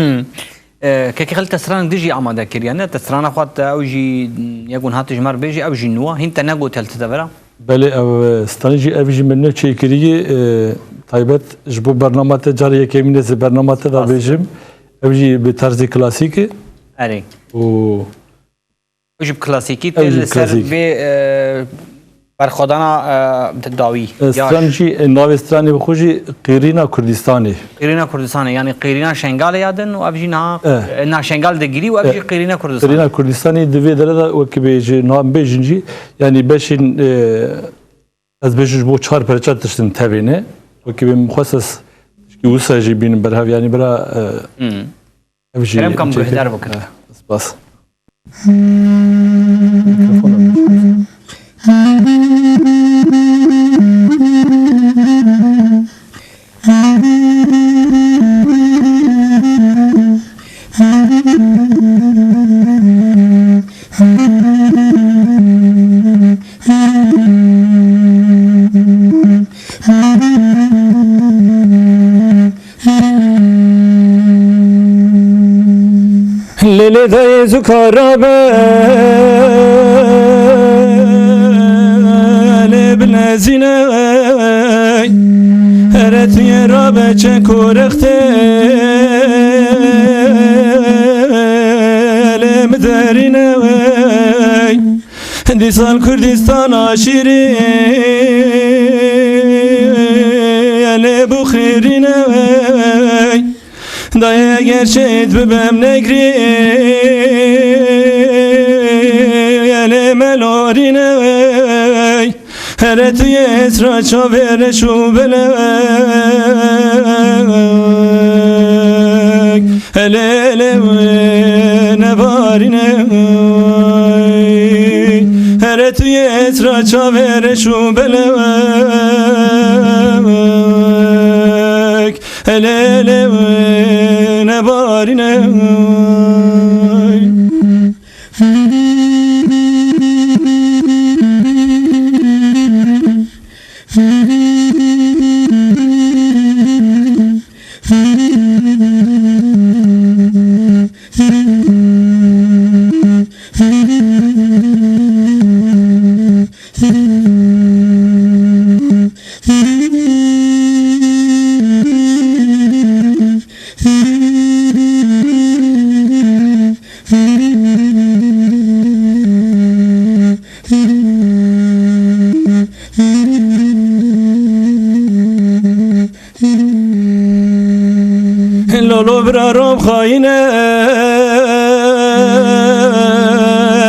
كي خلت تسران ديجي عمدا كريانه تسران اخوات او جي يكون هات جمر بيجي او جي نوا هنت نغو تل تدبرا بله او ستانجي او جي منو çekiriyi taybet ji bu bernamete cariye kemine ze bernamete da bejim او جي bi tarzı klasik اري o جيب كلاسيكي تل سر بي برخدانا تداوي ستانجي ناوستراني بخوجي قيرينا كردستاني قيرينا كردستان يعني قيرينا شنغال يادن وابجي نا شنغال دغري وابجي قيرينا كردستان قيرينا كردستاني دفي دردا وكبيجي نام بيجنجي يعني بشين از بيجج بو çar perçat tiştin tevine وكبي مخصص ki usaji bin berhav yani bira كلام كم بهدار بكره بس Lele dayı zukarabe lebnezine Eretiye rabe çekorekte lemderine Disal Kürdistan aşiri le bu khirine Daya gerçeğit bebem negri Ele melorine Heretiye esra çavere şubelek Ele ele nevarine Heretiye esra çavere şubelek Ele ele nevarine Lolo brarom khayne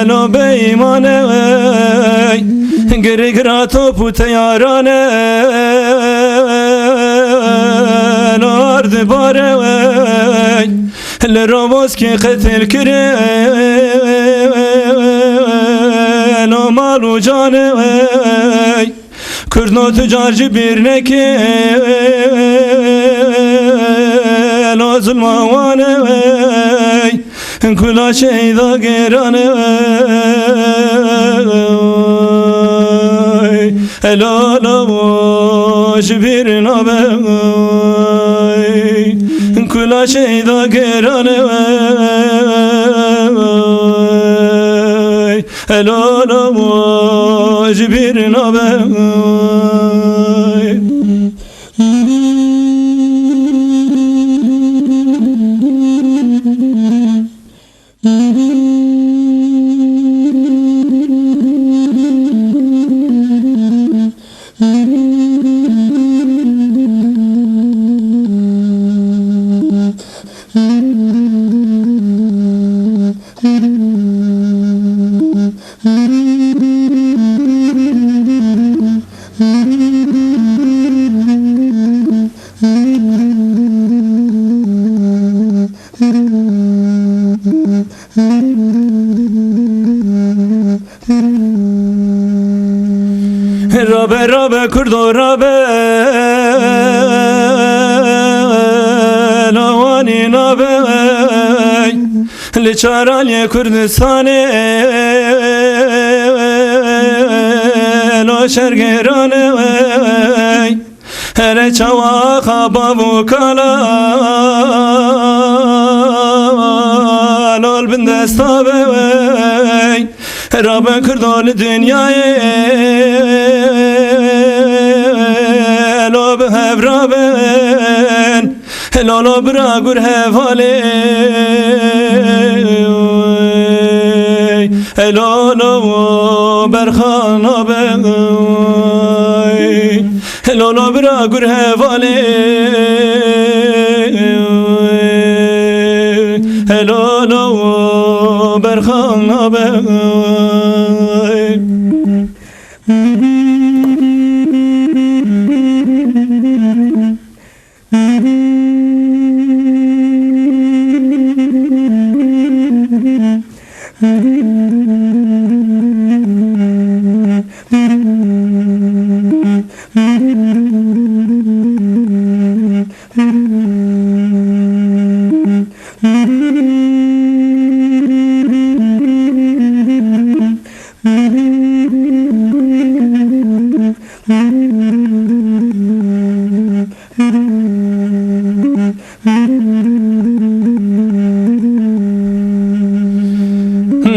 lo beymane Gırgıra topu teyarane lo ardı bare Le robos ki khetel kire lo malu cane Kürno tüccarcı bir neke Lo zulmavane Kula şeyda gerane Elo lo şibir nabe Kula şeyda gerane Elo lo şibir nabe رابه رابه کرد و رابه لوانی نابه لچارانی کردستانه لو شرگرانه هر چوا خوابا و کالا لول بندستا بوی رابه کردال دنیای لو به هف رابن لولو برا گر هفاله لولو برخانا بوی لولو برا گر هفاله لولو برخانا بوی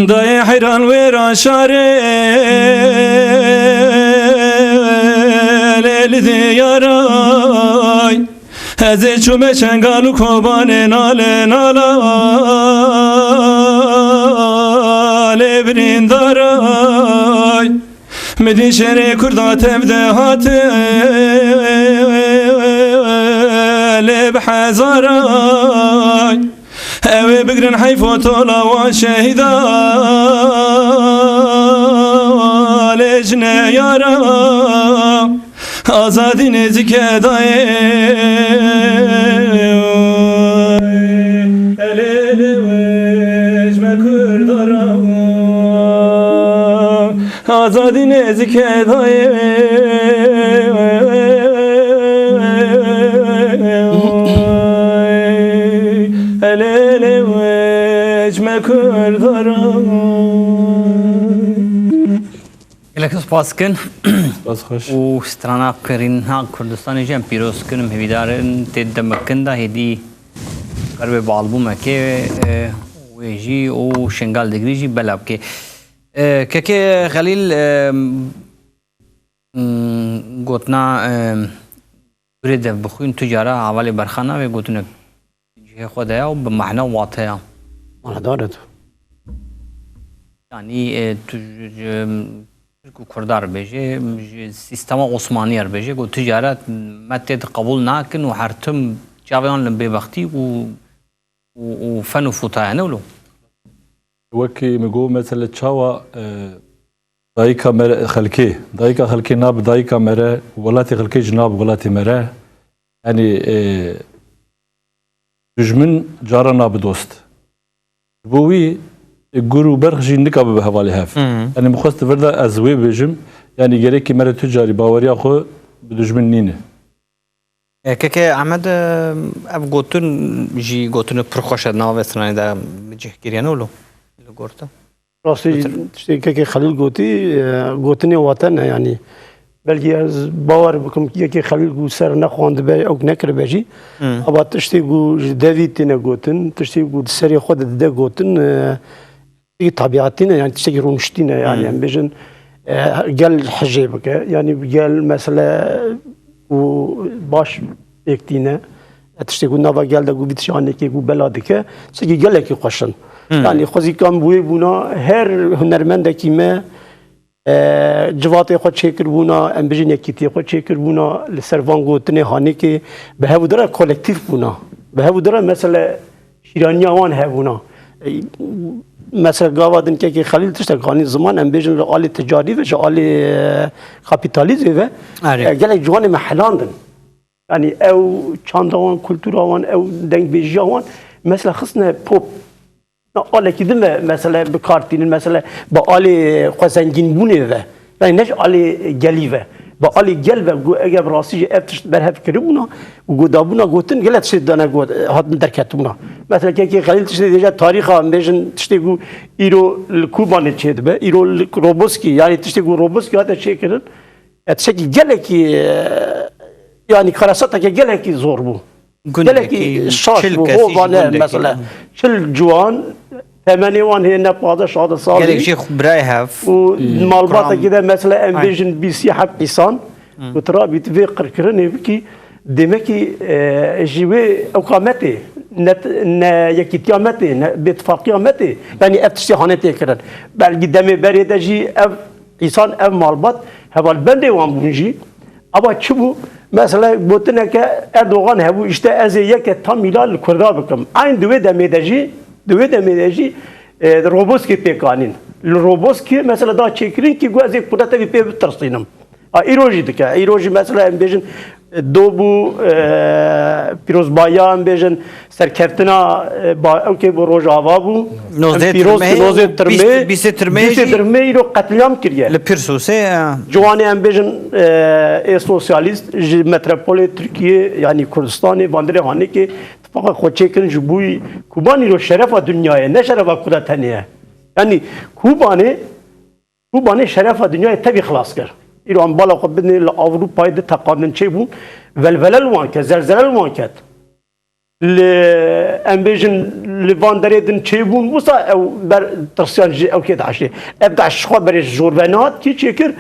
دای حیران ویران شاره لیل دیارای هزه چومه چنگالو کوبانه ناله ناله بریندارای مدی شهر کردات بدهاته لب حزارای اوه بگرن حیف و طولا و شهیدا لجنه یارا آزادی نزیک دای الیل وجم کردارا آزادی نزیک دای گلک سپاس کن بس خوش و سترانا کرین ها کردستان جم پیروز کنم هیدارن تد مکن دا هدی قرب بالبوم که ویجی و شنگال دگریجی بلاب که خلیل گوتنا برید بخوین تجاره حوالی برخانه و گوتنا جه خودها و بمعنى واضحه أنا دارت يعني تركو كردار بيجي سيستم عثماني بيجي قو تجارات ما تد قبول ناكن وحرتم جاويان لم ببختي وفن وفوتها نولو وكي مقو مثلا تشاوا دايكا مر خلكي دايكا خلكي ناب دايكا مر ولاتي خلكي جناب ولاتي مر يعني دجمن جارنا بدوست بوي گرو برخشی نکاب به حوالی هف. یعنی مخواست فردا از وی بجم یعنی گره که مرا تجاری باوریا خو بدجمن نینه. که احمد اب گوتن جی گوتن پرخوش ناو استرانی دا جه گریانولو لگورتا. راستی که خلیل گوتنی وطن یعنی بلکه از باور بکم که خلیل گو سر نخواند به او نکر بجی. اما تشتی گو دویت نگوتن تشتی گو سری خود ده گوتن طبيعتنا يعني تشتكي رونشتينا يعني بيجن قال حجابك يعني قال مثلا وباش يكتينا تشتكي نافا قال ده قبيت شانك يقول بلادك تشتكي قال لك يقشن يعني خوزي كان بوي بونا هر هنرمند كيما جواتي خود شكر بونا ام بيجن يكتي خود شكر بونا لسرفان قوتني هاني كي بهاو درا كولكتيف بونا بهاو درا مثلا شيرانيا وان هبونا مثلا قاعدين كي خليل تشتغل زمان ام بيجن رقالي تجاري و رقالي كابيتاليزم و قال جوان محلاندن يعني او چاندوان كولتوراوان او دنگ بيجاوان مثلا خصنا بوب قال كده مثلا بكارتين مثلا بقالي قزنجين بونه و yani neş ali gelive ba ali gel ve eğer rasici eftiş berhef kiribuna u dabuna gotin gelet şey dana got hatın derketuna mesela ki Halil işte diye tariha bejin işte bu iro Kuban'ı çedbe iro Roboski yani işte bu Roboski hatta çekirin etse ki gele ki yani karasata ki gele ki zor bu gele ki şaş bu hovane mesela çil juan temeni wan hene fazla şada sağlı gelek şey برای هف و malbata gide mesela embejin bir siyah insan bu tara bitve kırkırın ev ki demek ki jive evkameti ne yakitiyameti ne bitfakiyameti yani eftişihaneti kiran belki deme beredeji ev insan ev malbat heval ben de wan bunji ama çubu mesela botine ki Erdoğan hebu işte ezeye ki tam ilal kurda bakım aynı düve demedeji Roboski pekanin. Roboski mesela daha çekirin ki gözü kudrete bir pek tırsınım. İroji dike. İroji mesela embejin dobu pirozbayan embejin serkeftina okey bu rojava bu. Noze tırme iro katliam kiriye. لپرسوسه Cuvani embejin sosyalist metropoli Türkiye yani Kürdistan'ı bandire hani ki fakat koçekin jubu Kubani ro şerefa dünyaya ne şerefa kudreteniye. Yani Kubani şerefa dünyaya tabi xlas kır. İran bala kubni Avrupa'yı da takadın şey bu velvelel vanket zelzelel vanket. Embejin Livandaredin şey bu musa ber tırsyancı evket aşı. Evde aşkı beri jorvenat ki çekir.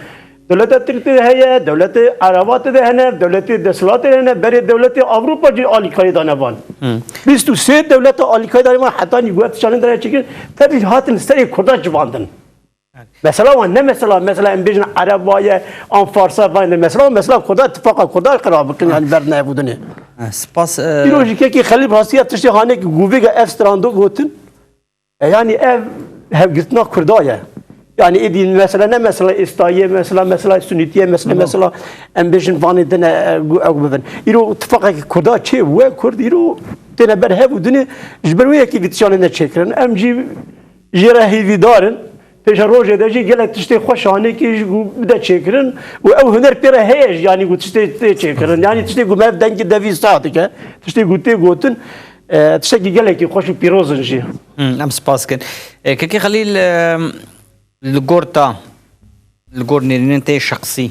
Devleti Türkiye heye, devleti Arabat'ı da hene, devleti Deslat'ı hene, beri devleti Avrupa'cı alikayda ne var? Biz tu se devleti alikayda ne var? Hatta ni güvet çalındıraya çekin. Tabii hatın seri kurda civandın. Mesela var ne mesela embejin Arabaya, Anfarsa var ne mesela kurda ittifaka kurda kırabıkın yani berne budunu. سپاس Birojike ki Halil Hasiyat tişte hane ki guvega ev strando gotin. Yani ev gitna kurdaya. Yani edin mesela ne mesela İstahiye mesela Sünnitiye mesela embejin vani dene gubben. İro ittifaka ki kurda çe ve kurd iro dene berhe budunu jberwe ki vitşanına çekirin. Emci jerahi vidarın. Peşa roje de gelek tişte hoşane ki bir de çekirin. O ev hüner pere hej yani bu tişte çekirin. Yani tişte bu mev denki devi saati ke. Tişte gute gotun. Tişte gelek ki hoş pirozun ji. ام سپاس کن که خلیل لگور نرینن تی شخصی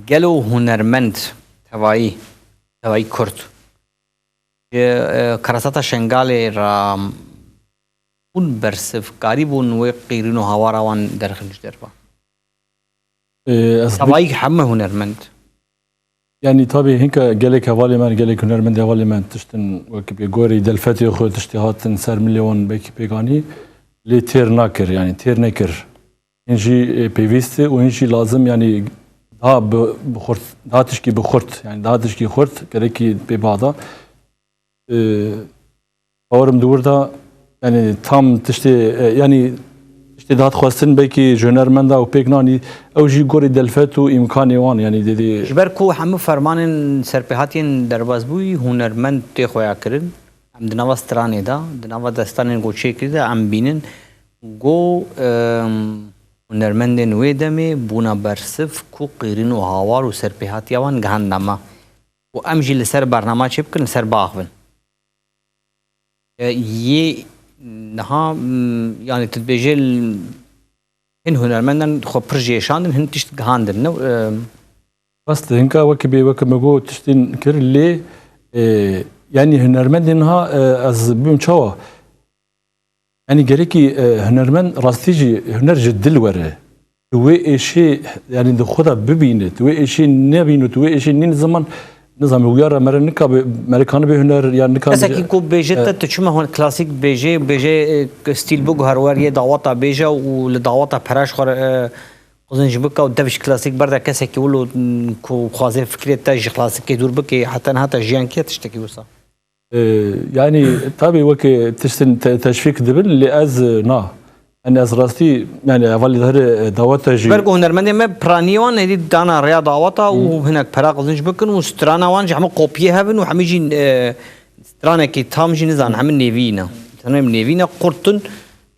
گلو هنرمند توایی کرد کراساتا شنگال را اون برسف کاری بون و قیرین و هواروان درخلش دربا توایی همه هنرمند Yani tabii hinka gelek havale men gelek hünermend havale men tiştin vakit gori delfeti xo tişti hatin ser milyon belki pegani le ter nakir yani ter nekir. İnci pevisti o inci lazım yani daha bu daha tişki bu xort yani daha tişki xort gereki be bağda ağırım durda yani tam tişti yani işte daha xwastin belki jönermenda و peknani او جی گوری دلفت و امکانی وان یعنی دیدی جبر کو همه فرمانن سرپهاتین درباز بوی هنرمند تی خویا کرن ام دنوا سترانه دا دنوا دستانن گو چیکری دا ام بینن گو هنرمندن ویدمی بونا برسف کو قیرین و هاوار و سرپهاتی وان گهندما و ام جی لسر برنامه چی بکن لسر باغون یه نها yani tedbijel hin hünermenden xo proje şandın hin tişt gahandın ne bas hinka vakibi vakimego tiştin kirli yani hünermendin ha az bim çava yani gereki hünermen rastici hüner ciddil vere ve eşi yani de xoda bibinit ve eşi ne binut ve eşi ne zaman نظام ويارا مرنكا مريكان بهنر يعني كان بس كي كو بيجت تشما هون كلاسيك بيجي ستيل بوغ هرواريه دعوتا بيجا ولدعوتا فراش خور قزن جبكا ودفش كلاسيك بردا كسا كي ولو كو خوازي فكرة تاج كلاسيك يدور بكي حتى جيان كي تشتكي وصا يعني طبعا وكي تشتن تشفيك دبل اللي از نا أنا از راستي يعني أولي ظهر دعوتا جي برقو هنرمندي ما برانيوان هدي دانا ريا دعوتا وهناك فراغ قزنج بكن وسترانا وان جي حمو قوبيه هبن وحمي جي سترانا كي تام جي نزان حمي نيفينا تنم نيفينا قرطن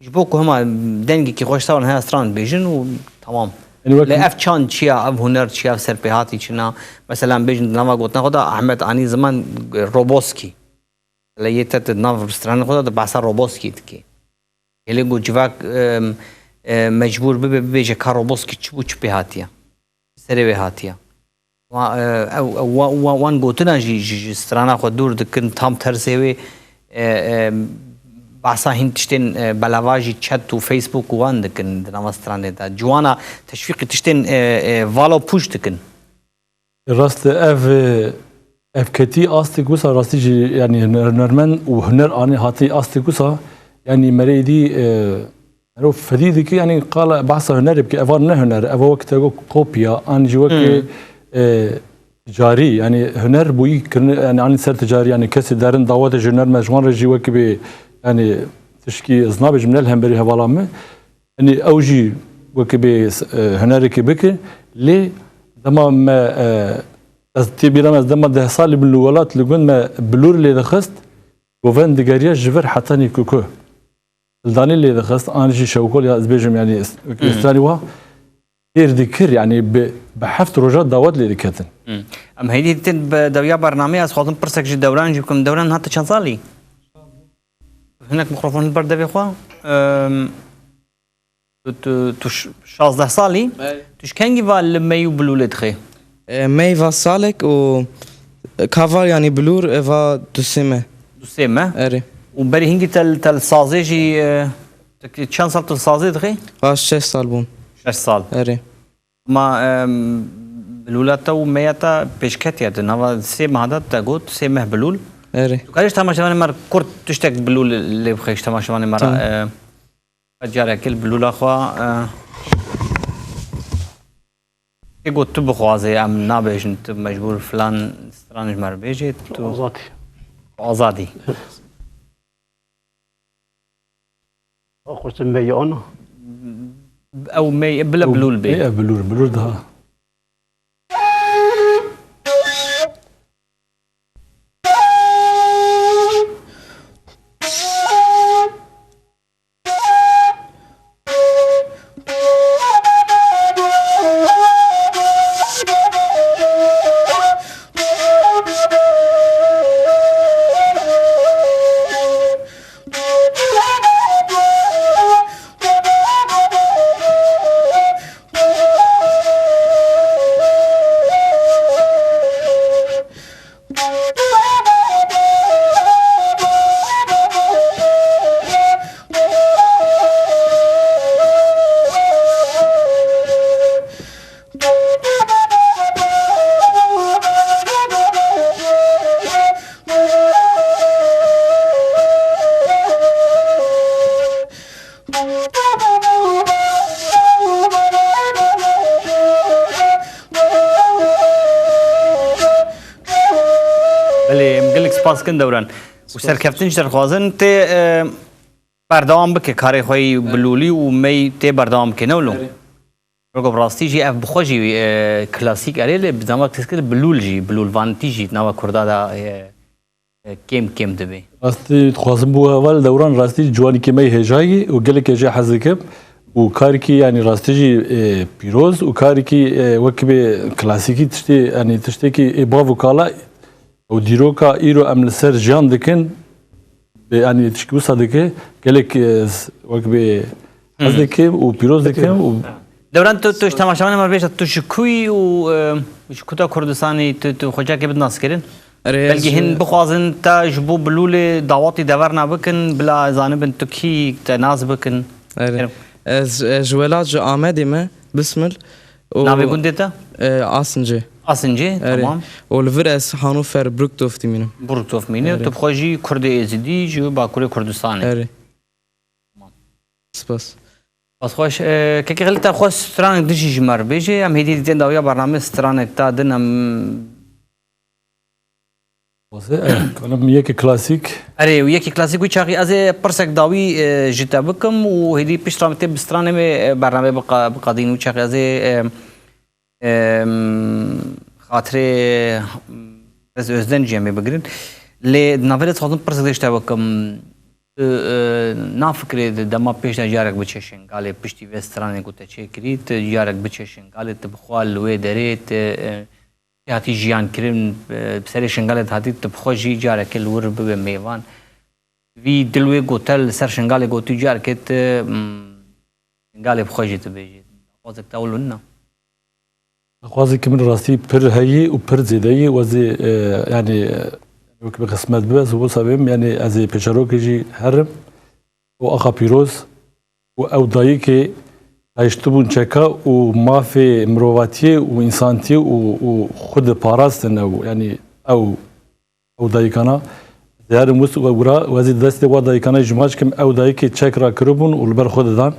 جبوكو هما دنجي كي خوش ساون هنا ستران بيجن و تمام يعني وقت لا اف چان چیا اف هنر چیا سرپهاتی چنا مثلا بیج نما گوتنا خدا احمد انی زمان روبوسکی لیت ناف رستوران خدا بحث روبوسکی تکی یلی گو جواک مجبور بیج کار روبوسکی چبو بهاتیا سری بهاتیا وان گوتنا جی رستوران خود دور دکن تام ترسوی بحثا هین تشتین بلاواجی چت و فیسبوک وان دکن نما رستوران دا جوانا تشویق تشتین والو پوش دکن راست اف كتي استيكوسا راستي يعني هنرمن وهنر اني هاتي استيكوسا يعني مريدي معروف فديدك يعني قال بحث هنر بك افان هنر افا وقت كوبيا ان جوك تجاري يعني هنر بوي يعني عن سر تجاري يعني كسي دارن دعوات جنر مجموعه رجي وك يعني تشكي زنابج من الهمبري هوالام يعني اوجي وك هنرك بك لي تمام از تبيرم از دم ده سال بالولات لقون ما بلور اللي دخست وفن دقاريا جبر حتى نيكوكو الداني اللي دخست انا جي شوكول يا زبيجم يعني استرالي وا دير ذكر يعني بحفت روجات دعوات اللي دكتن ام هيدي تن بدويا برنامج از خاطر برسك جي دوران جيكم دوران حتى كان صالي هناك ميكروفون البرد يا اخوان تو 16 صالي توش كان جيفال لما يبلول دخي ميفا سالك و كافار يعني بلور ايفا دوسيمه اري وبري هنجي تل سازيجي كان صار تل سازي دخي 6 سال بون 6 سال اري ما بلولاتا ومياتا بيشكتيا دنا سي ما هذا تقول سي مه بلول اري كاريش تماشا مر كرت تشتك بلول اللي بخيش تماشا مر اجارك كل بلول اخوا يقول تبخوازي ام نابج انت مجبور فلان استرانج مر بيجي تو آزادی قلت ميانا او مي بلا بلول بي ايه بلور ده سپاسکن دوران و سرکفتنش در خوازن تی بردام بکه کاری خوی بلولی و می تی بردام که نولو رگو براستی جی اف بخوجی کلاسیک اریل بزمان تسکر بلول جی بلول وانتی جی نوا کردا دا کم دبی راستی خوازن بو اول دوران راستی جوانی که می هجایی و گله که جی حزکب و کاری کی یعنی راستی جی پیروز و کاری کی وکبه کلاسیکی تشتی یعنی تشتی کی با وکالا و دیروکا ایرو ام لسر جان دکن یعنی تشکیو صدقه گلک وکبه از دکم و پیروز دکم و دوران تو تماشامان مر بیش تو شکوی و شکوتا کردستانی تو خجا که بدناس کردن بلکه هن بخوازن تا جبو بلول دعواتی دورنا بکن بلا زانبن تو کی تناز بکن از جوالات جو آمدی ما بسمل ناوی گندتا آسنجه تمام والفر از هانوفر بروکتوفتی مینو بروکتوف مینو تو بخوجی کرد ازدی جو باکوری کردستانی اره سپاس بس خوش که غلطه خوش ستران دشی جمر بیجی هم هدی دیدن داویا برنامه ستران تا دنم کنم یکی کلاسیک اره و یکی کلاسیک وی چاقی از پرسک داوی جتا بکم و هدی پیش رامته بسترانه می برنامه بقادین و چاقی از خاطر از ازدن جیمی بگیرن لی نافذ خودم پرسک داشته بکم نافکرێ دەما پێشدا جارێک بچێ شنگالێ پشتی vê stranê ku te çêkirî tu jarek biçe şingalê tu bixwa li wê derê hatî jiyankirin serê şingalê hatî tu bixwe jî carekê li wir bibe mêvan vî dil wê gotel li ser şingalê gotî carekê tu şingalê bixwe jî tu bêjî xwazek te ew na خوازێکی من ڕاستی پر هەیە و پر زێدەیە وەزێ ینی وەک بە قسمەت ببێت بۆ سەبێم ینی ئەزێ پێشەرۆکێژی هەرم و ئەخا پیرۆز و ئەو دایکێ هایشتبوون چەکە و مافێ مرۆڤاتیە و ئینسانتیە و خود پاراستن ئەو ینی ئەو دایکانە دیارم وست وەرا وەزی دەستی وا دایکانەی ژماچکم ئەو دایکێ چەکرا کردبوون و لەبەر خۆ دەدان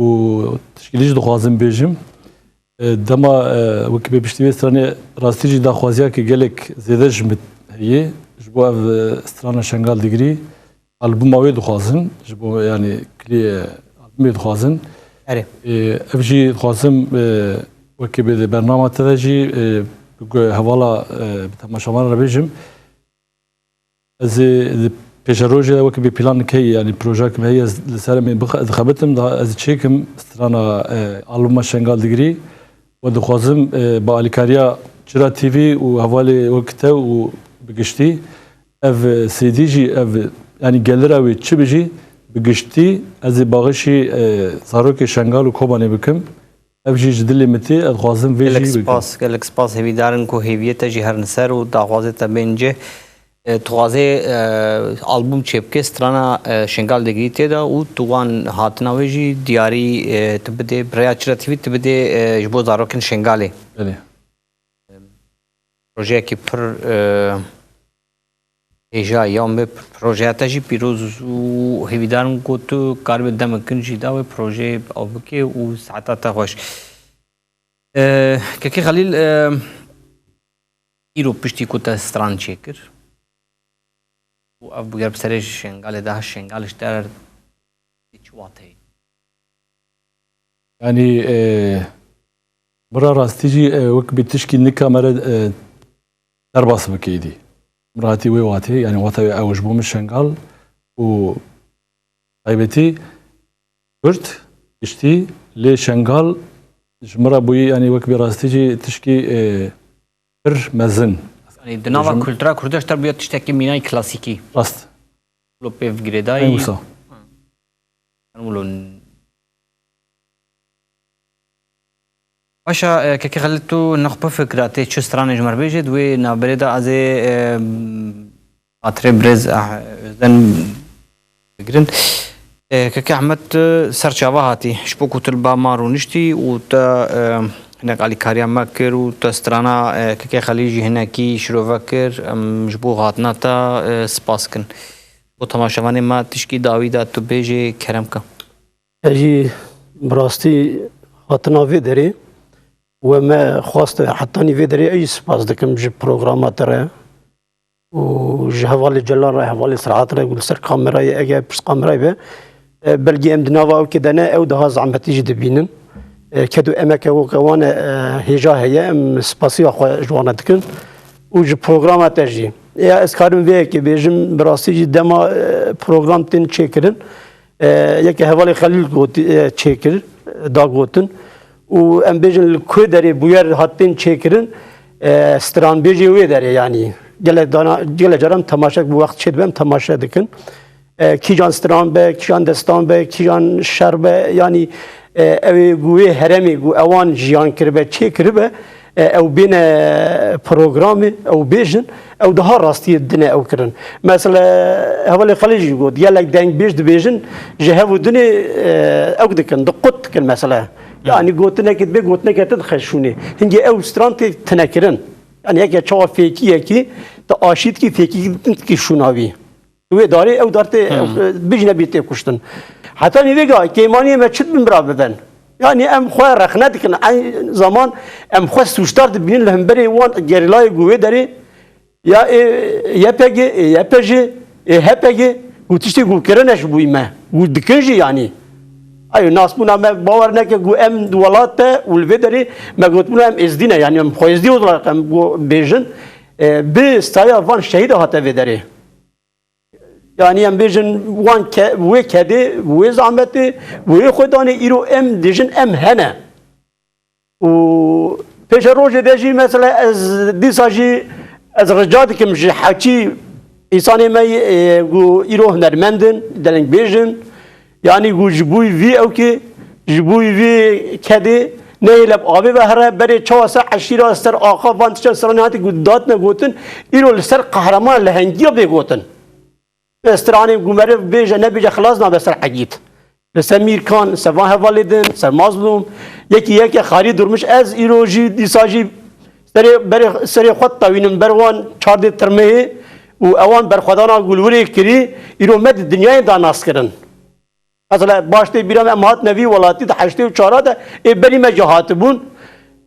و تشکیلیش دەخوازم بێژم دما وەکی بە پشتی وێ stranê rastî jî daxwaziyakê gelek zêde ji min heye ji bo ev strana şengal digirî albûma wê dixwazin ji bo yanî kilî albûmê dixwazin ev jî dixwazim wekî bê bernama te de jî hevala temaşavan re bêjim ez ê pêşerojê wekî bê planekê yanî projekim heye li ser em dixebitim ez çêkim strana albûma şengal digirî و دخوازم با آلیکاریا چرا تیوی و حوالی وقته و بگشتی اف سیدی جی اف یعنی گلر اوی چی بجی بگشتی از باغشی زاروک شنگال و کوبانی بکم اف جی جدلی متی دخوازم ویجی بکم گلک سپاس هیویدارن کو هیویت جی هر نسر و داخوازه تا بینجه توازه آلبوم چپکه سترانا شنگال دگری تیدا و توان هاتنا ویجی دیاری تبده برای چرا تیوی تبده جبو زاروکن شنگاله بله پروژه کی پر ایجا یوم به پروژه تاجی پیروز و هیویدارن کو تو کار به دم کنجی دا و پروژه او بکی و ساعتا تا خوش که خلیل ایرو پشتی کو تا ستران چیکر و اف بگر بسرش شنگال ده شنگالش در چواته yani برا راستی جی وک بیتشکی نکامره درباس بکیدی مراتي وی واتی yani واتی اوج بوم شنگال و تایبتی کرد اشتی لی شنگال جمرا بوی yani وک بی راستی جی تشکی پر مزن يعني دناوا كولترا كردش تربيت تشتكي ميناي كلاسيكي راست لو بيف جريداي ايوه نقولون باشا كي خليتو نخبه فكراتي تشو ستراني جمر بيجد وي نابريدا ازي اتري بريز زن بگرن كي احمد سرچاوا هاتي شبو كتل با مارونشتي و تا هناك علي كاريا مكر و تسترانا كي خليجي هناكي شروع فكر جبو هاتنا تا سباسكن و تماشاواني ما تشكي داوي دا تو بيجي كرمكا اجي براستي هاتنا في دري وما خواست حطاني في دري اي سباس دكم جي بروغرامات را و جي حوالي جلال را حوالي سرعات را يقول سر كاميرا اجي بس كاميرا به بلجي ام دناوا او كدنا او دهاز عم تيجي دبينن كدو امك وقوان هجا هي ام سباسي اخو جوانا دكن وج بروغرامات اجي يا اسكارم في كي بيجم براستي جي دما بروغرام تن تشيكرن يك حوالي خليل قوت تشيكر دا قوتن و ام بيجن الكودري بوير هاتين تشيكرن ستران بيجي وي دري يعني جل جرام تماشا بوقت شد بهم تماشا دكن کی جان ستران به کی جان دستان به کی جان شر به یعنی اوی گوی هرمی گو اوان جیان کربه چی کربه او بین پروگرام او بیژن او ده راستی دنیا او کرن مثلا حوالی خلیجی گود یالک دنگ بیش دبیژن جهو دنیا او دکن دقت کن مثلا yani gotuna gitme gotuna getir خشونه هنگی او ستران تنکرن yani یک چه فیکی کی تا آشید کی فیکی کی شوناوی و داره او دارته بجنه بیته کشتن حتی میگه که ایمانی ما چت من برا ببن yani em خواه رخنه دکن این زمان em خواه سوشتار دبین لهم بری وان گریلای گوه داری یا یپگی یپجی هپگی گوتشتی گو کرنش بویمه گو دکنجی yani ايو ناس بونا ما باور نك جو ام دولات والفيدري ما قلت بونا ام ازدينا يعني ام خويزدي ولا ام بيجن بستايا فان شهيد هات فيدري yani em bêjin wan wê kedê wê zahmetê wê xwedanê îro em dijin em hene û pêşe rojê de jî mesela ez dîsa jî ez rica dikim ji heçî îsanê me gu îro hunermendin deleng bêjin yani gu ji bûyî vî ewkê ji bûyî vî kedê neyê avê ve here berê çawa ser eşîra ser axa van tişa seranê hatî datne gotin îro li ser qehreman li hengiya bê gotin استراني قمرة بيجا نبيجا خلاصنا بس الحقيت لسمير كان سفان هفالدين سر مظلوم يكي خاري درمش از إيروجي ديساجي سري خط طوينم بروان چارد ترمه و اوان برخدانا قلوري كري إيرو مد الدنيا دا ناس كرن مثلا باشتي بيرام امهات نبي ولاتي دا حشتي و چارا دا بري ما جهاتبون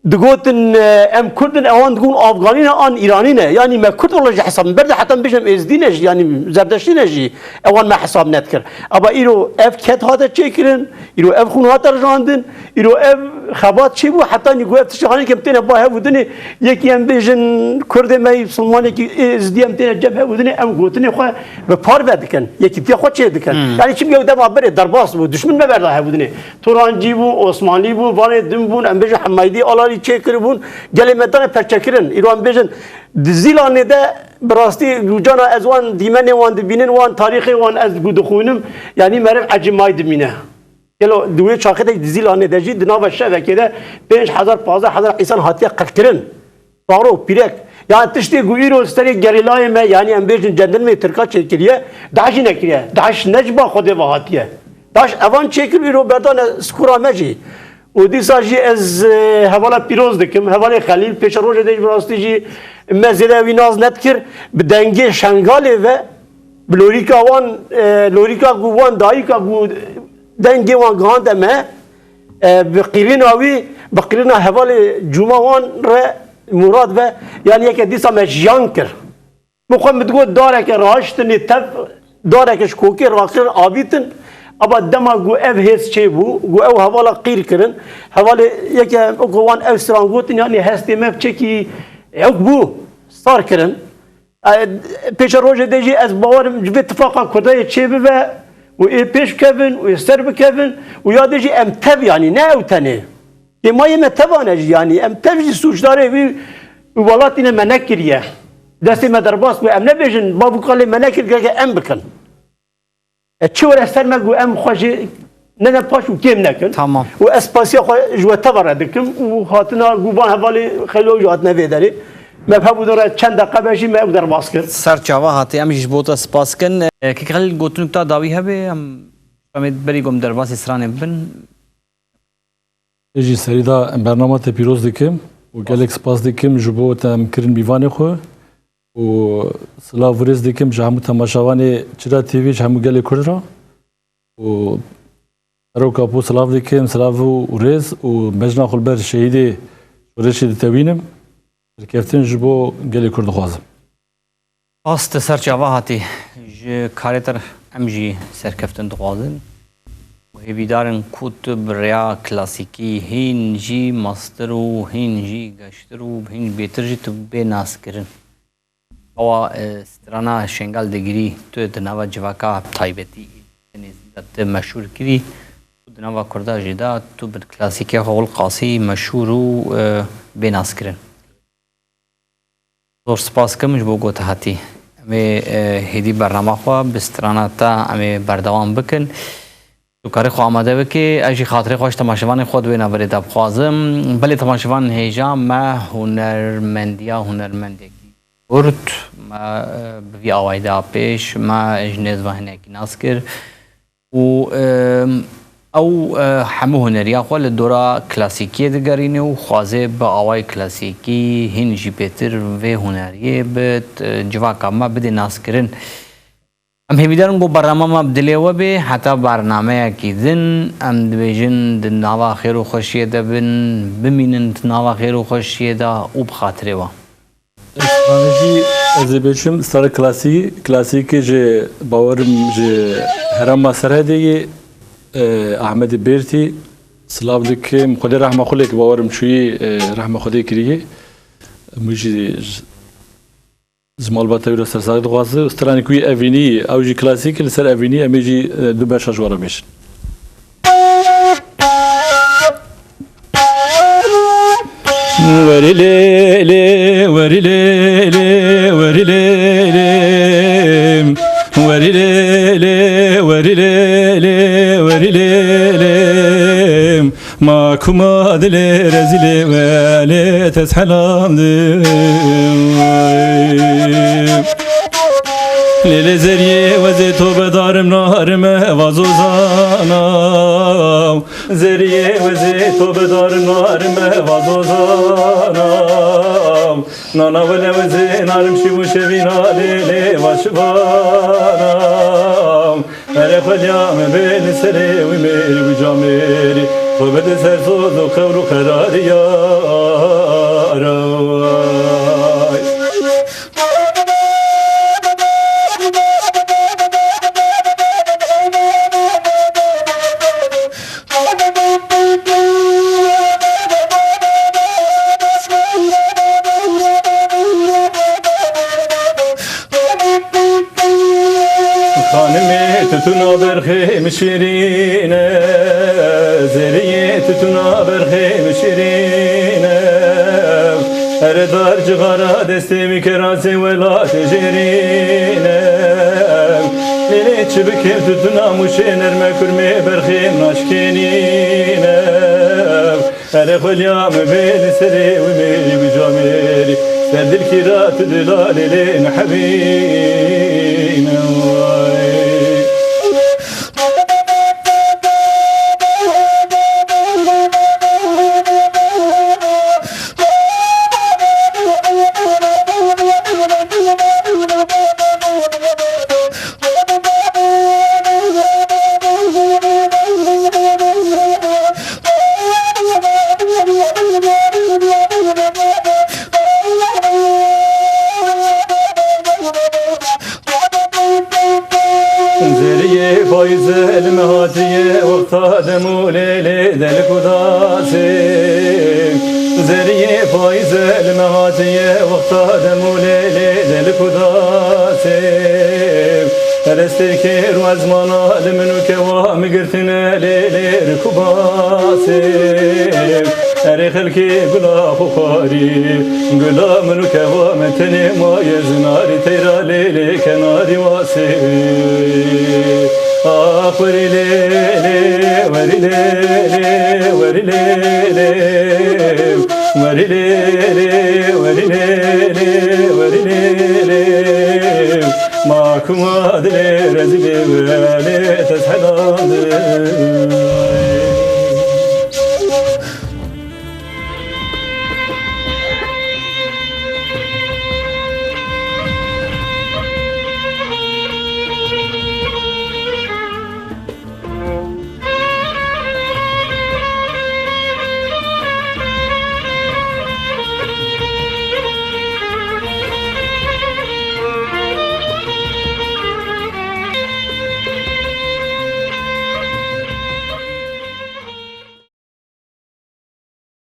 دقوتن ام كردن اوان دقون افغانين ان ايرانين يعني ما كرد والله حساب برد حتى بيجم ازدينج يعني زردشتينج اوان ما حساب نذكر ابا ايرو اف كت هذا تشكرن ايرو اف خون هذا رجاندن ايرو اف خبات شي بو حتى نقول اف تشغالين كمتين ابا ودني يكي ام بيجن كرد ما يسلماني كي ازديام تين جبهه ودني ام قوتني خو ببار بدكن يكي تي خو تشي دكن يعني شي بيو دبا بري درباس بو دشمن ما برده ودني تورانجي بو عثماني بو باني دمبون ام بيج حمايدي الله چکربون گلی مدان پرچکرن ایران بیشن دزیلانه ده براستی روجانا از وان دیمن وان دبینن وان تاریخ وان از گود خونم یعنی مرف عجمای دمینه گلو دوی چاخه ده دزیلانه ده جی دناو شبکه ده 5000 15000 انسان هاتیه قتل کرن بارو پیرک yani tiştê gu îro sterê gerîlayê me yani em bêjin cendin me Tirka çêkiriye Daişî nekiriye Daeş necba xwedê ve hatiye Daeş evan çêkir îro berdane skûra me jî و دیسا جی از حوالا پیروز دکم حوالا خلیل پیش روز دیج براستی جی مزیده وی ناز نت کر به دنگی شنگالی و لوریکا گو وان دایکا گو دنگی وان گاند امه بقیرین آوی بقیرین حوالا جمعه وان ر مراد و یعنی یک دیسا مجیان کر مخوام بتگو داره که راهشتنی تب داره که شکوکی راکرن آبیتن اما دما گو اف هست چه بو گو او حوالا قیر کرن حوالا یکی اگوان او سرانگوتن یعنی هستی مف چه کی او بو سار کرن پیش روز دیجی از باورم جب اتفاقا کردای چه بو و ای پیش کبن و سر بکبن و یا دیجی ام تب یعنی نه او تنه که ما یم تبانه یعنی ام تب جی سوچ داره و ولاتین منکریه دستی مدرباس و ام نبیجن بابو قالی منکر که ام بکن چور استر مگو ام خوشی نه پاش و کم نکن تمام و اسپاسیا خو جو تبر دکم و هاتنا گوبان حوالی خیلی جوات نویداری مفهوم داره چند دقیقه باشی ما اقدر باز کرد سر چاوا هاتی ام جیش بوتا سپاس کن که خیلی گوتنک تا داوی هبه ام فهمید بری گم در باس اسران بن جی سریدا برنامه ته پیروز دکم و گلک سپاس دکم جبو تم کرن بیوان خو و سلاو ورز دکم جامو تماشاوانی چرا تیوی جامو گلی کردرا و رو کاپو سلاو دکم سلاو ورز و مجنا خلبر شهیدی ورشید توینم کفتن جبو گلی کرد خوازم است سر چاوا هاتی ج کارتر ام جی سر کفتن خوازن و هیویدارن کوت بریا کلاسیکی هین جی ماستر و هین جی گشتر و هین بیتر جی تو به ناس کرن او سترانا شنگال دگیری تو دنوا جواکا تایبتی نزدت مشهور کری دنوا کرده جدا تو بر کلاسیکی خول قاسی مشهور و بناس کرن دور سپاس کم جبو گوت هاتی امی هدی برنامه خوا بسترانا تا امی بردوام بکن تو کاری خو آماده بکی اجی خاطر خوش تماشاوان خود وی نوری دب خوازم بلی تماشاوان هیجا ما هنرمندی ورد ما بوی آوایده پیش ما اجنیز وحنه کی ناس کر و او همه هنریا خو لدورا کلاسیکی دگرینه و خوازه با آوای کلاسیکی هنجی بهتر و هنریه بد جواکا ما بده ناس کرن ام هیویدارم گو برنامه ما بدلیه و به حتی برنامه کی دن ام دویجن دن ناوا خیر و خوشیه ده بن بمینن ناوا خیر و خوشیه ده او بخاطره و استراتژی از بیشتر سر کلاسیکی جه باورم جه هرم مسرهدی احمد بیرتی سلام دکم خدا رحمه خودی که باورم شوی رحمه خودی کریه میشه زمالبات اورا سرساق دغازه استرانی کوی اوینی او جی کلاسیک لسر اوینی امی جی دو باشا جوارا بیش وری لیلی وری لیلی وری لیلی وری لیلی وری لیلی وری لیلی ما كما دل رزل ولا تسحلام لیل زریه وزی تو بدارم نارم وازوزانا زریه وزی تو بدارم نارم وازوزانا نانا ولی وزی نارم شیو شوینا لیلی واشوانا مره خلیام بین سری و میری و جامیری تو بده سر سوز و خور و قراری یارای تتنا برخيم شيرينه زريه تتنا برخيم شيرينه اردار جغارا دستي كراسي ولا تجرينه ليلي تشبكم تتنا مشينر ما كرمي برخيم ناشكينينه انا خليام بين سري وميري بجاميري سد الكرات دلال لين حبينا دمو لیلی دل کداسی زریه پایز المهاتیه وقتا دمو لیلی دل کداسی هرستر که رو از مانا لمنو که وام گرتنه لیلی رکوباسی هر خلکی گلا خوخاری گلا منو که وام تنی مای زناری تیرا لیلی کناری واسی وری لیلی وری لیلی وری لیلی وری لیلی وری لیلی وری لیلی ما كما دل رزق ولا تسحلان